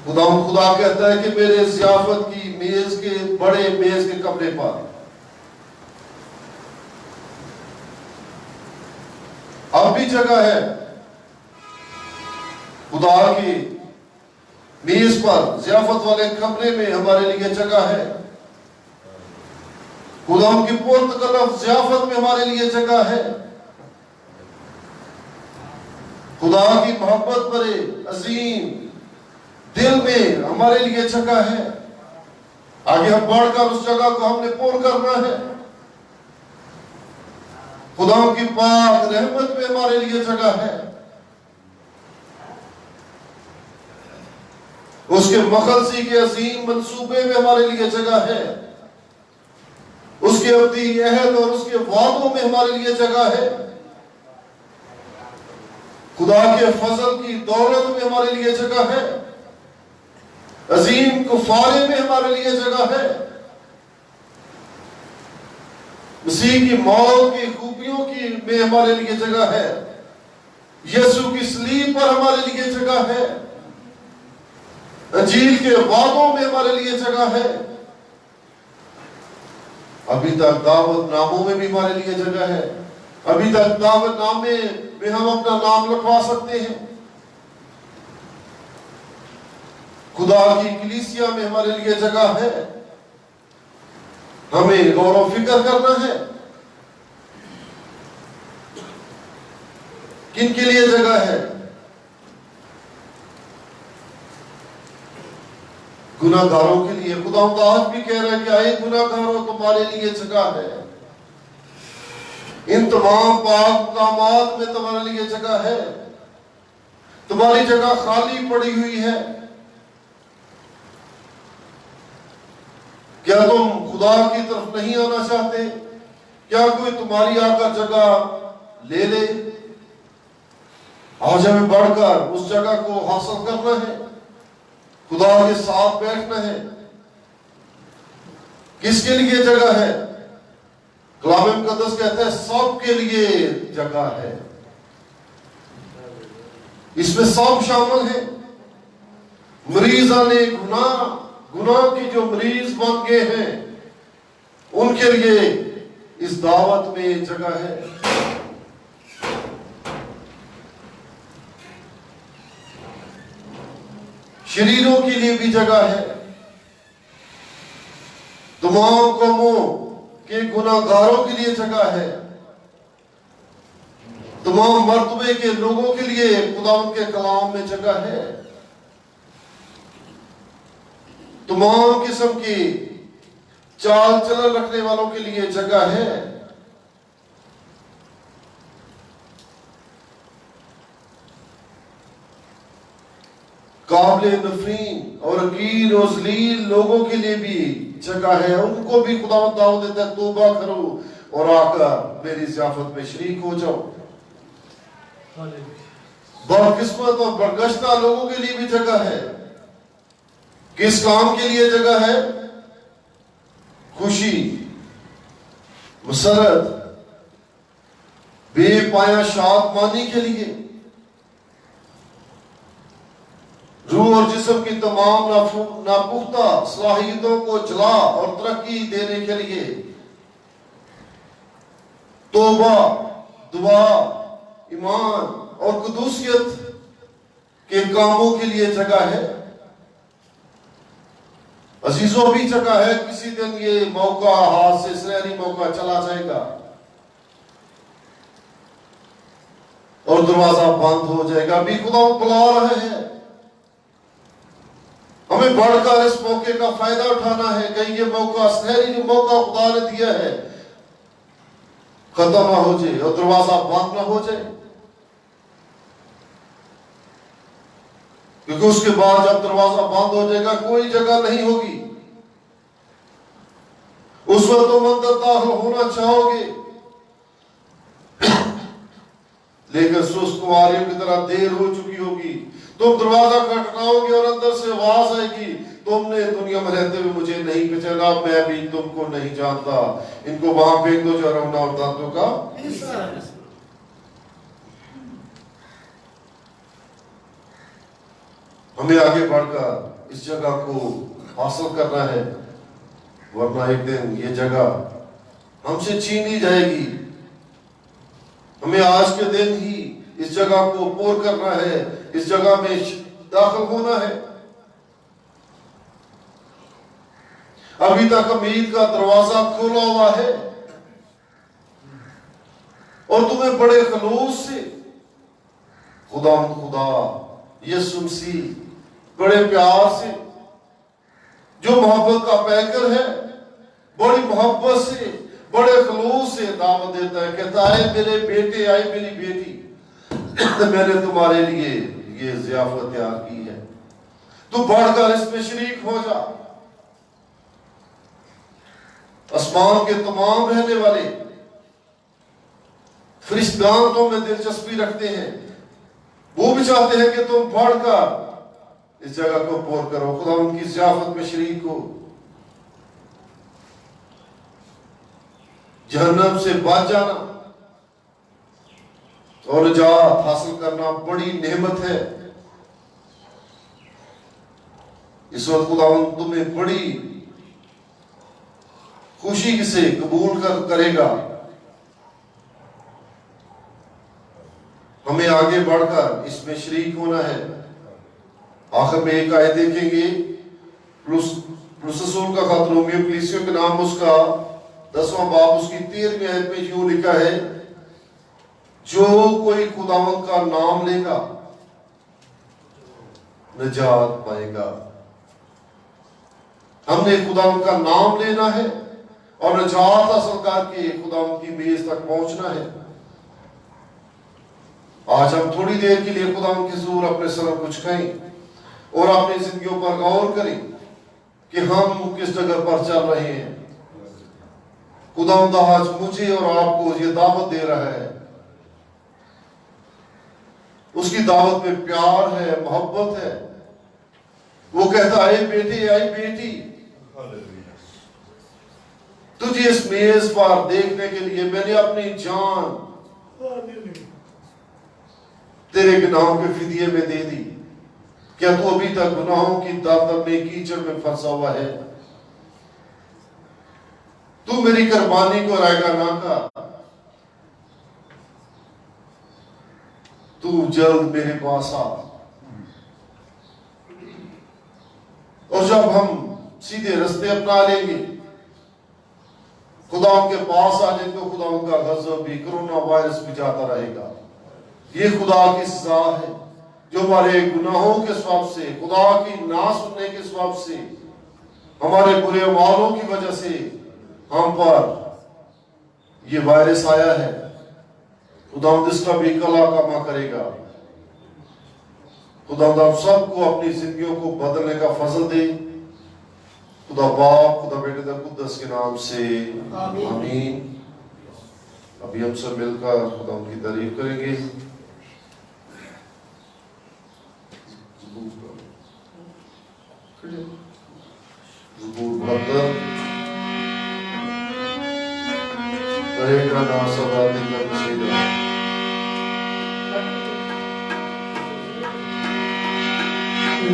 खुदा कहता है कि मेरे ज़ियाफत की मेज के बड़े मेज के कमरे पर। अब भी जगह है, खुदा की मेज पर ज़ियाफत वाले कमरे में हमारे लिए जगह है। खुदा की पुरतकल्लफ ज़ियाफत में हमारे लिए जगह है। खुदा की मोहब्बत भरे अजीम दिल में हमारे लिए जगह है। आगे हम बढ़कर उस जगह को हमने पूर्ण करना है। खुदा की पाक रहमत में हमारे लिए जगह है, उसके मखलसी के अजीम मंसूबे में हमारे लिए जगह है, उसके अब्दी अहद और उसके वादों में हमारे लिए जगह है, खुदा के फजल की दौलत में हमारे लिए जगह है, अजीम कुफारे में हमारे लिए जगह है, मसीह की मौत की खूबियों की में हमारे लिए जगह है, यीशु की सलीब पर हमारे लिए जगह है, अंजील के वादों में हमारे लिए जगह है, अभी तक दावत नामों में भी हमारे लिए जगह है, अभी तक दावत नामे में हम अपना नाम लिखवा सकते हैं, खुदा की कलीसिया में हमारे लिए जगह है। हमें गौर व फिक्र करना है किन के लिए जगह है। गुनाहगारों के लिए खुदा आज भी कह रहा है कि आए गुनाहगारों, तुम्हारे लिए जगह है। इन तमाम पाक मकामात में तुम्हारे लिए जगह है। तुम्हारी जगह खाली पड़ी हुई है। क्या तुम खुदा की तरफ नहीं आना चाहते? क्या कोई तुम्हारी आकर जगह ले ले? आज हमें बढ़कर उस जगह को हासिल करना है, खुदा के साथ बैठना है। किसके लिए जगह है? कलाम मुकद्दस कहता है सबके लिए जगह है। इसमें सब शामिल है। मरीजाने गुनाह की जो मरीज बन गए हैं, उनके लिए इस दावत में जगह है। शरीरों के लिए भी जगह है। तमाम कौमों के गुनाहगारों के लिए जगह है। तमाम मर्तबे के लोगों के लिए खुदा के कलाम में जगह है। तमाम किस्म की चाल चलन रखने वालों के लिए जगह है। काबिल नफरीन और अकीर और जलील लोगों के लिए भी जगह है। उनको भी खुदा दावत देता है, तौबा करो और आकर मेरी ज़ियाफत में शरीक हो जाओ। बदकिस्मत और बरगश्ता लोगों के लिए भी जगह है। किस काम के लिए जगह है? खुशी, मसरत, बेपाया शादमानी के लिए, रूह और जिस्म की तमाम नापुख्ता सलाहियतों को जला और तरक्की देने के लिए, तौबा, दुआ, ईमान और कुदूसियत के कामों के लिए जगह है। अजीजों भी जगह है। किसी दिन ये मौका हाथ से सुनहरी मौका चला जाएगा और दरवाजा बंद हो जाएगा। अभी खुदा बुला रहे हैं, हमें बढ़कर इस मौके का फायदा उठाना है। कहीं ये मौका, सुनहरी जो मौका खुदा ने दिया है, खत्म ना हो जाए और दरवाजा बंद ना हो जाए, क्योंकि उसके बाद जब दरवाजा बंद हो जाएगा कोई जगह नहीं होगी। उस वक्त तुम अंदर दाखिल होना चाहोगे, लेकिन सुस्त कुमारियों की तरह देर हो चुकी होगी। तुम दरवाजा खटखटाओगे और अंदर से आवाज आएगी, तुमने दुनिया में रहते हुए मुझे नहीं पहचाना, मैं भी तुमको नहीं जानता। इनको वहां फेंक दो जो रौना और दांतों का। हमें आगे बढ़कर इस जगह को हासिल करना है, वरना एक दिन ये जगह हमसे छीन ली जाएगी। हमें आज के दिन ही इस जगह को पूर्ण करना है, इस जगह में दाखिल होना है। अभी तक उम्मीद का दरवाजा खोला हुआ है और तुम्हें बड़े खलूस से खुदा यीशु मसीह बड़े प्यार से जो मोहब्बत का पैकर है, बड़ी मोहब्बत से, बड़े खलूस से दावत देता है, कहता है मेरे बेटे, आए मेरी बेटी, मैंने तुम्हारे लिए ये ज़ियाफत तैयार की है, तू बढ़कर इसमें शरीक हो जा। आसमान के तमाम रहने वाले फरिश्तान तो में दिलचस्पी रखते हैं, वो भी चाहते हैं कि तुम बढ़कर इस जगह को पूर करो, खुदा उनकी ज़ियाफत में शरीक हो, जहन्नम से बच जाना और निजात हासिल करना बड़ी नेमत है। इस वक्त खुदा तुम्हें बड़ी खुशी से कबूल करेगा। हमें आगे बढ़कर इसमें शरीक होना है। आखिर में एक आयत देखेंगे, रसूल का खत रोमियो कलीसियों के नाम, उसका 10वां बाब, उसकी 13वीं आयत में यूं लिखा है, जो कोई खुदावंद का नाम लेगा निजात पाएगा। हमने खुदावंद का नाम लेना है और निजात हासिल करके खुदावंद की मेज तक पहुंचना है। आज हम थोड़ी देर के लिए खुदावंद के हुजूर अपने सर को झुकाएं और अपनी जिंदगियों पर गौर करें कि हम किस जगह पर चल रहे हैं। खुदावंद आज मुझे और आपको ये दावत दे रहा है, उसकी दावत में प्यार है, मोहब्बत है। वो कहता है बेटी, आई बेटी, तुझे इस मेज पर देखने के लिए मैंने अपनी जान तेरे गुनाहों के फिदिये में दे दी। क्या तू अभी तक गुनाहों की दलदल में, कीचड़ में फंसा हुआ है? तू मेरी कुर्बानी को रायगा ना कर, तू जल्द मेरे पास आ। और जब हम सीधे रास्ते अपना लेंगे, खुदा के पास आ जाएंगे, तो खुदा का गज़ब भी, कोरोना वायरस भी जाता रहेगा। ये खुदा की सजा है जो हमारे गुनाहों के सबब से, खुदा की ना सुनने के सबब से, हमारे बुरे अमालों की वजह से हम पर ये वायरस आया है। खुदा इसका भी कला कमा करेगा। खुदा हम सबको अपनी जिंदगियों को बदलने का फजल दे। खुदा बाप, खुदा बेटे, खुदा कुद्दस के नाम से आमीन। अभी हम सब मिलकर खुदा उनकी तारीफ करेंगे। रहेगा ना सदा दिल नशीदा,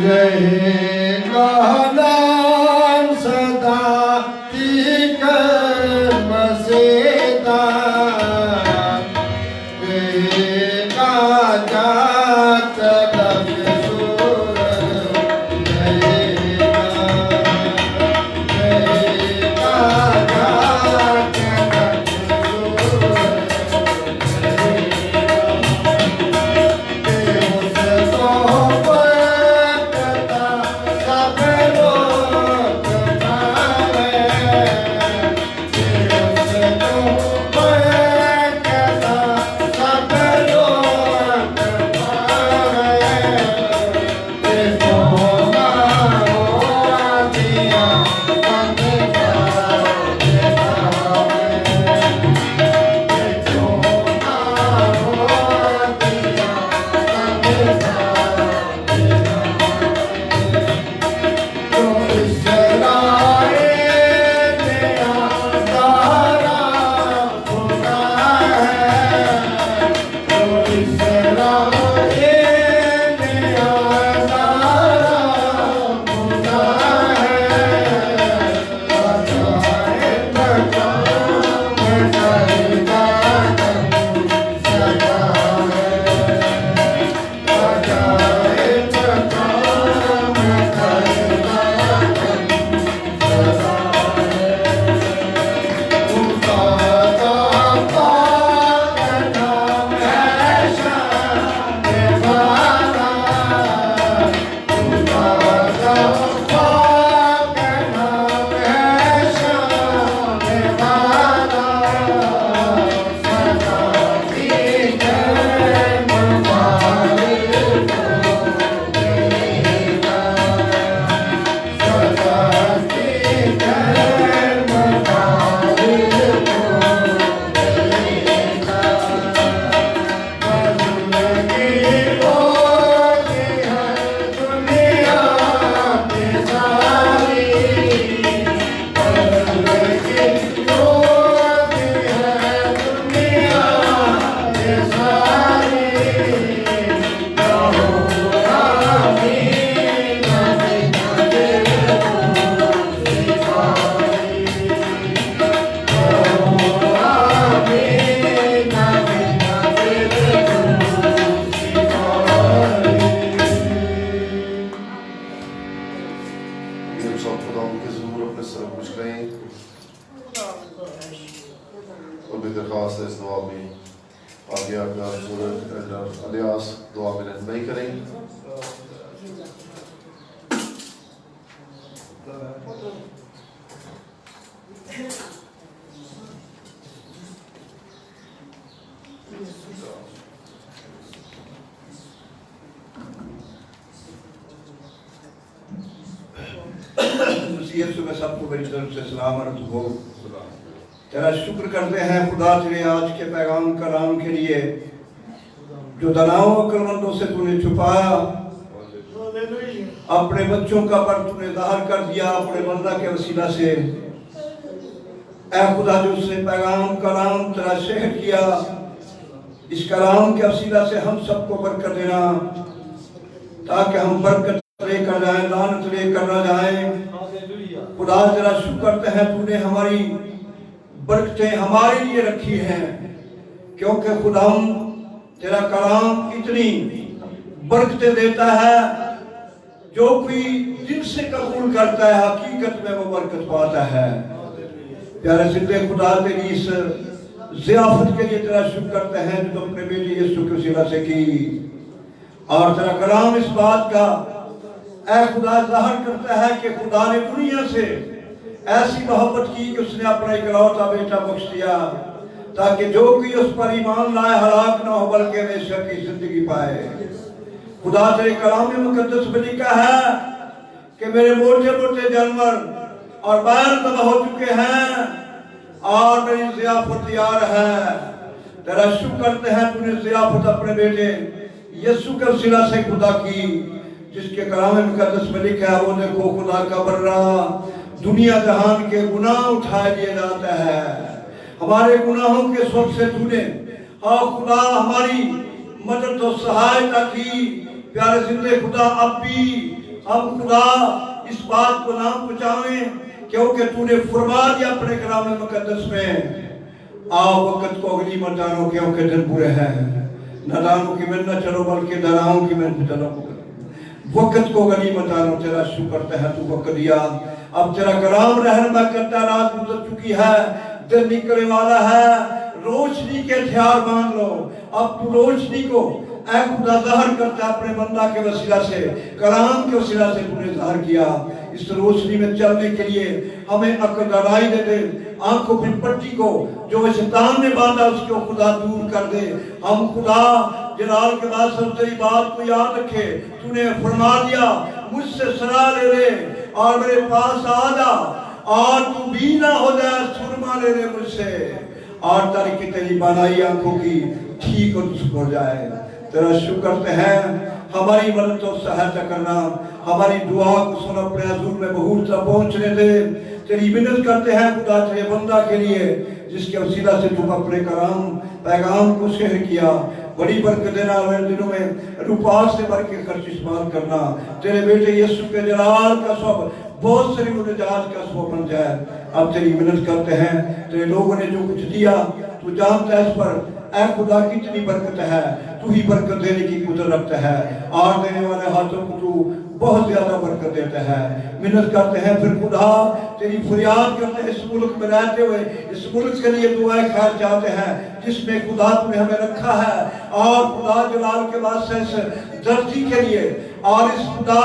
रहेगा नाम सदा तीक मसेदा, रहेगा जात लग सुर, रहेगा जात लग सुर, रहेगा दुआ में आगे आपका सूरज अलियास दुआ में रहनुमाई करेंगे। यीशु में सबको मेरी तरफ से सलाम अर्ज़ हो। तेरा शुक्र करते हैं खुदा तेरे आज के पैगाम कलाम के लिए जो दनाओं अक्लमंदों से तूने छुपाया, अपने बच्चों का पर तूने ज़ाहिर कर दिया अपने बंदा के वसीला से। ऐ खुदा जो उसने पैगाम कलाम तेरा शेयर किया, इस कलाम के वसीला से हम सबको बरकत देना ताकि हम बरकत लेकर जाए, लानत लेकर ना जाए। खुदा तेरा शुक्र करते हैं तूने हमारी बरकतें हमारे लिए रखी हैं, क्योंकि खुदा तेरा कलाम इतनी बरकतें देता है, जो कोई दिल से कबूल करता है हकीकत में वो बरकत पाता है। प्यारे सिद्धे खुदा तेरी इस ज़ियाफत के लिए तेरा शुक्र करते हैं जो अपने बेटे यीशु की वसीला से की। और तेरा कलाम इस बात का ऐ खुदा ज़ाहिर करता है कि खुदा ने दुनिया से ऐसी मोहब्बत की कि उसने अपना इकलौता बेटा बख्श दिया ताकि जो कोई उस पर ईमान लाए हलाक ना हो बल्कि हमेशा की जिंदगी पाए। खुदा तेरे कलाम मुकद्दस में लिखा है कि मेरे मोटे मोटे जानवर और बैल तबाह हो चुके हैं और मेरी ज़ियाफत तैयार है। तेरा शुक्र करते हैं तूने ज़ियाफत अपने बेटे यीशु के वसीला से खुदा की, जिसके कलाम मुकद्दस में लिखा है वो देखो खुदा का बर्रा दुनिया जहान के गुनाह उठाए लिए जाता है। हमारे गुनाहों के शौक से तूने हाँ खुदा हमारी मदद और सहायता की। प्यारे जिंदे खुदा अब भी हम खुदा इस बात को ना पहुंचावें, क्योंकि तूने फरमा दिया अपने कलाम मुकद्दस में, आओ वक्त को अगली मत जानो क्योंकि दिन बुरे हैं। नादानों की में न चलो बल्कि दानाओं की में चलो। वक्त को गनी मत जानो। तेरा शुक्र करते हैं तू वक्त दिया। अब तेरा कलाम रहनुमा करता, रात गुजर चुकी है, दिन निकलने वाला है, रोशनी के हथियार मान लो। अब तू रोशनी को ऐ खुदा ज़ाहिर करता अपने बंदा के वसीला से, कलाम के वसीला से तूने ज़ाहिर किया। इस रोशनी में चलने के लिए हमें अक्ल लड़ाई दे दे, आंखों की पट्टी को जो शैतान ने बांधा उसको खुदा दूर कर दे। हम खुदा जलाल के बाद सब तेरी बात को याद रखे। तूने फरमा दिया मुझसे सलाह ले ले और मेरे पास आ जा और तू भी ना हो जाए, सुरमा ले ले मुझसे और तारीखी तेरी बनाई आंखों की ठीक हो जाए। तेरा शुक्र करते हैं हमारी मदद और सहायता करना, हमारी दुआ को सुन अपने हुजूर में बहुत सा पहुंचने दे। तेरी विनती करते हैं खुदा तेरे बंदा के लिए जिसके वसीला से तुम अपने कलाम पैगाम को शेयर किया। बड़ी बरकत देना वाले दिनों में रुपास से भर के खर्च इस्तेमाल करना। तेरे बेटे यीशु के जलाल का सब बहुत सारी मुनाजात का सब बन जाए। अब तेरी विनती करते हैं तेरे लोगों ने जो कुछ दिया तू जानता है इस पर ऐ खुदा कितनी बरकत है। तू ही बरकत देने की कुदरत रखता है और देने वाले हाथों को तू बहुत ज्यादा बरकत देता है। मिन्नत करते हैं फिर खुदा तेरी फरियाद करते हैं इस मुल्क में रहते हुए, इस मुल्क के लिए दुआएं खैर चाहते हैं जिसमें खुदा तूने हमें रखा है। और खुदा जलाल के वास्ते इस धरती के लिए और इस खुदा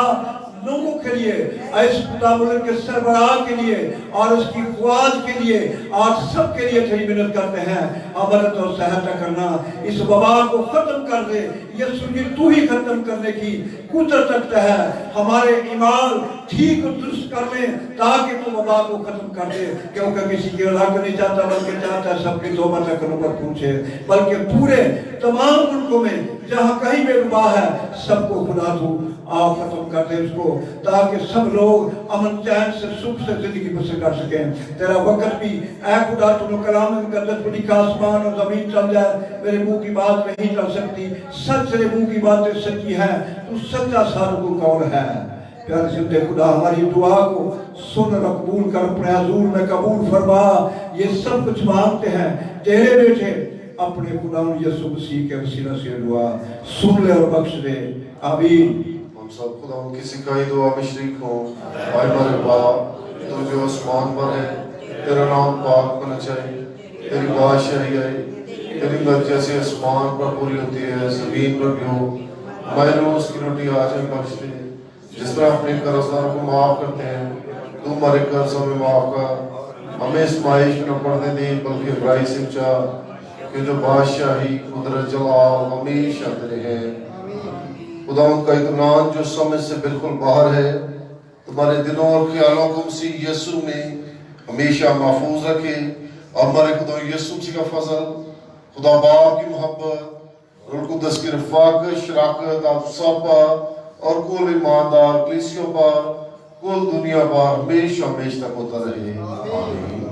लोगों के लिए, इस खुदा मुल्क के सरबराह के लिए और उसकी ख्वाज के लिए और सब के लिए तेरी मिन्नत करते हैं मदद और सहायता करना। इस वबा को खत्म कर दे यीशु जी, तू ही खत्म करने की कुदरत रखता है। हमारे ईमान ठीक दुरुस्त कर ले ताकि तू वबा को खत्म कर दे, क्योंकि किसी के हक नहीं चाहता बल्कि चाहता है सबकी तौबा तक पर पूछे। बल्कि पूरे तमाम मुल्कों में जहाँ कहीं भी वबा है सबको खुदा तू आप खत्म कर दे उसको, ताकि सब लोग अमन चैन से सुख से जिंदगी बसर कर सकें। तेरा वक्त भी ऐ खुदा तूने कलाम मुकद्दस में लिखा आसमान और जमीन चल जाए मेरे मुंह की बात नहीं चल सकती, सच तेरे मुंह की बातें सच्ची है, तू सच्चा सारगुल कौन है। प्यारे सिद्धे खुदा हमारी दुआ को सुन और कबूल कर, अपने हुजूर में कबूल फरमा। ये सब कुछ मांगते हैं तेरे बेटे अपने खुदा यीशु मसीह के वसीला से दुआ सुन ले और बख्श दे, आमीन। हम सब खुदा की सिखाई दुआ में शरीक हो। आए हमारे बाप तो जो आसमान पर है, तेरा नाम पाक होना चाहिए, तेरी बादशाही आए, तेरी मर्जी जैसे आसमान पर पूरी होती है जमीन पर भी हो। हमारे रोज की रोटी आज हमें बख्श दे, जिस तरह अपने कर्जदारों को माफ करते हैं तू हमारे कर्ज हमें माफ कर। हमें इस माइश में न पड़ने दे बल्कि बुराई से बचा, कि जो बादशाही कुदरत जलाल हमेशा तेरे है। खुदावंद का इत्मीनान जो समझ से बिल्कुल बाहर है तुम्हारे दिलों और ख्यालों को मसीह यीशु में हमेशा महफूज रखे। और हमारे खुदा यीशु मसीह का फजल, खुदा बाप की मोहब्बत, रूह कुद्दस की रफ़ाकत शराकत आप सब पर और कुल ईमानदार कलीसियों पर, कुल दुनिया पर हमेशा हमेशा तक होता रहे। आमीन।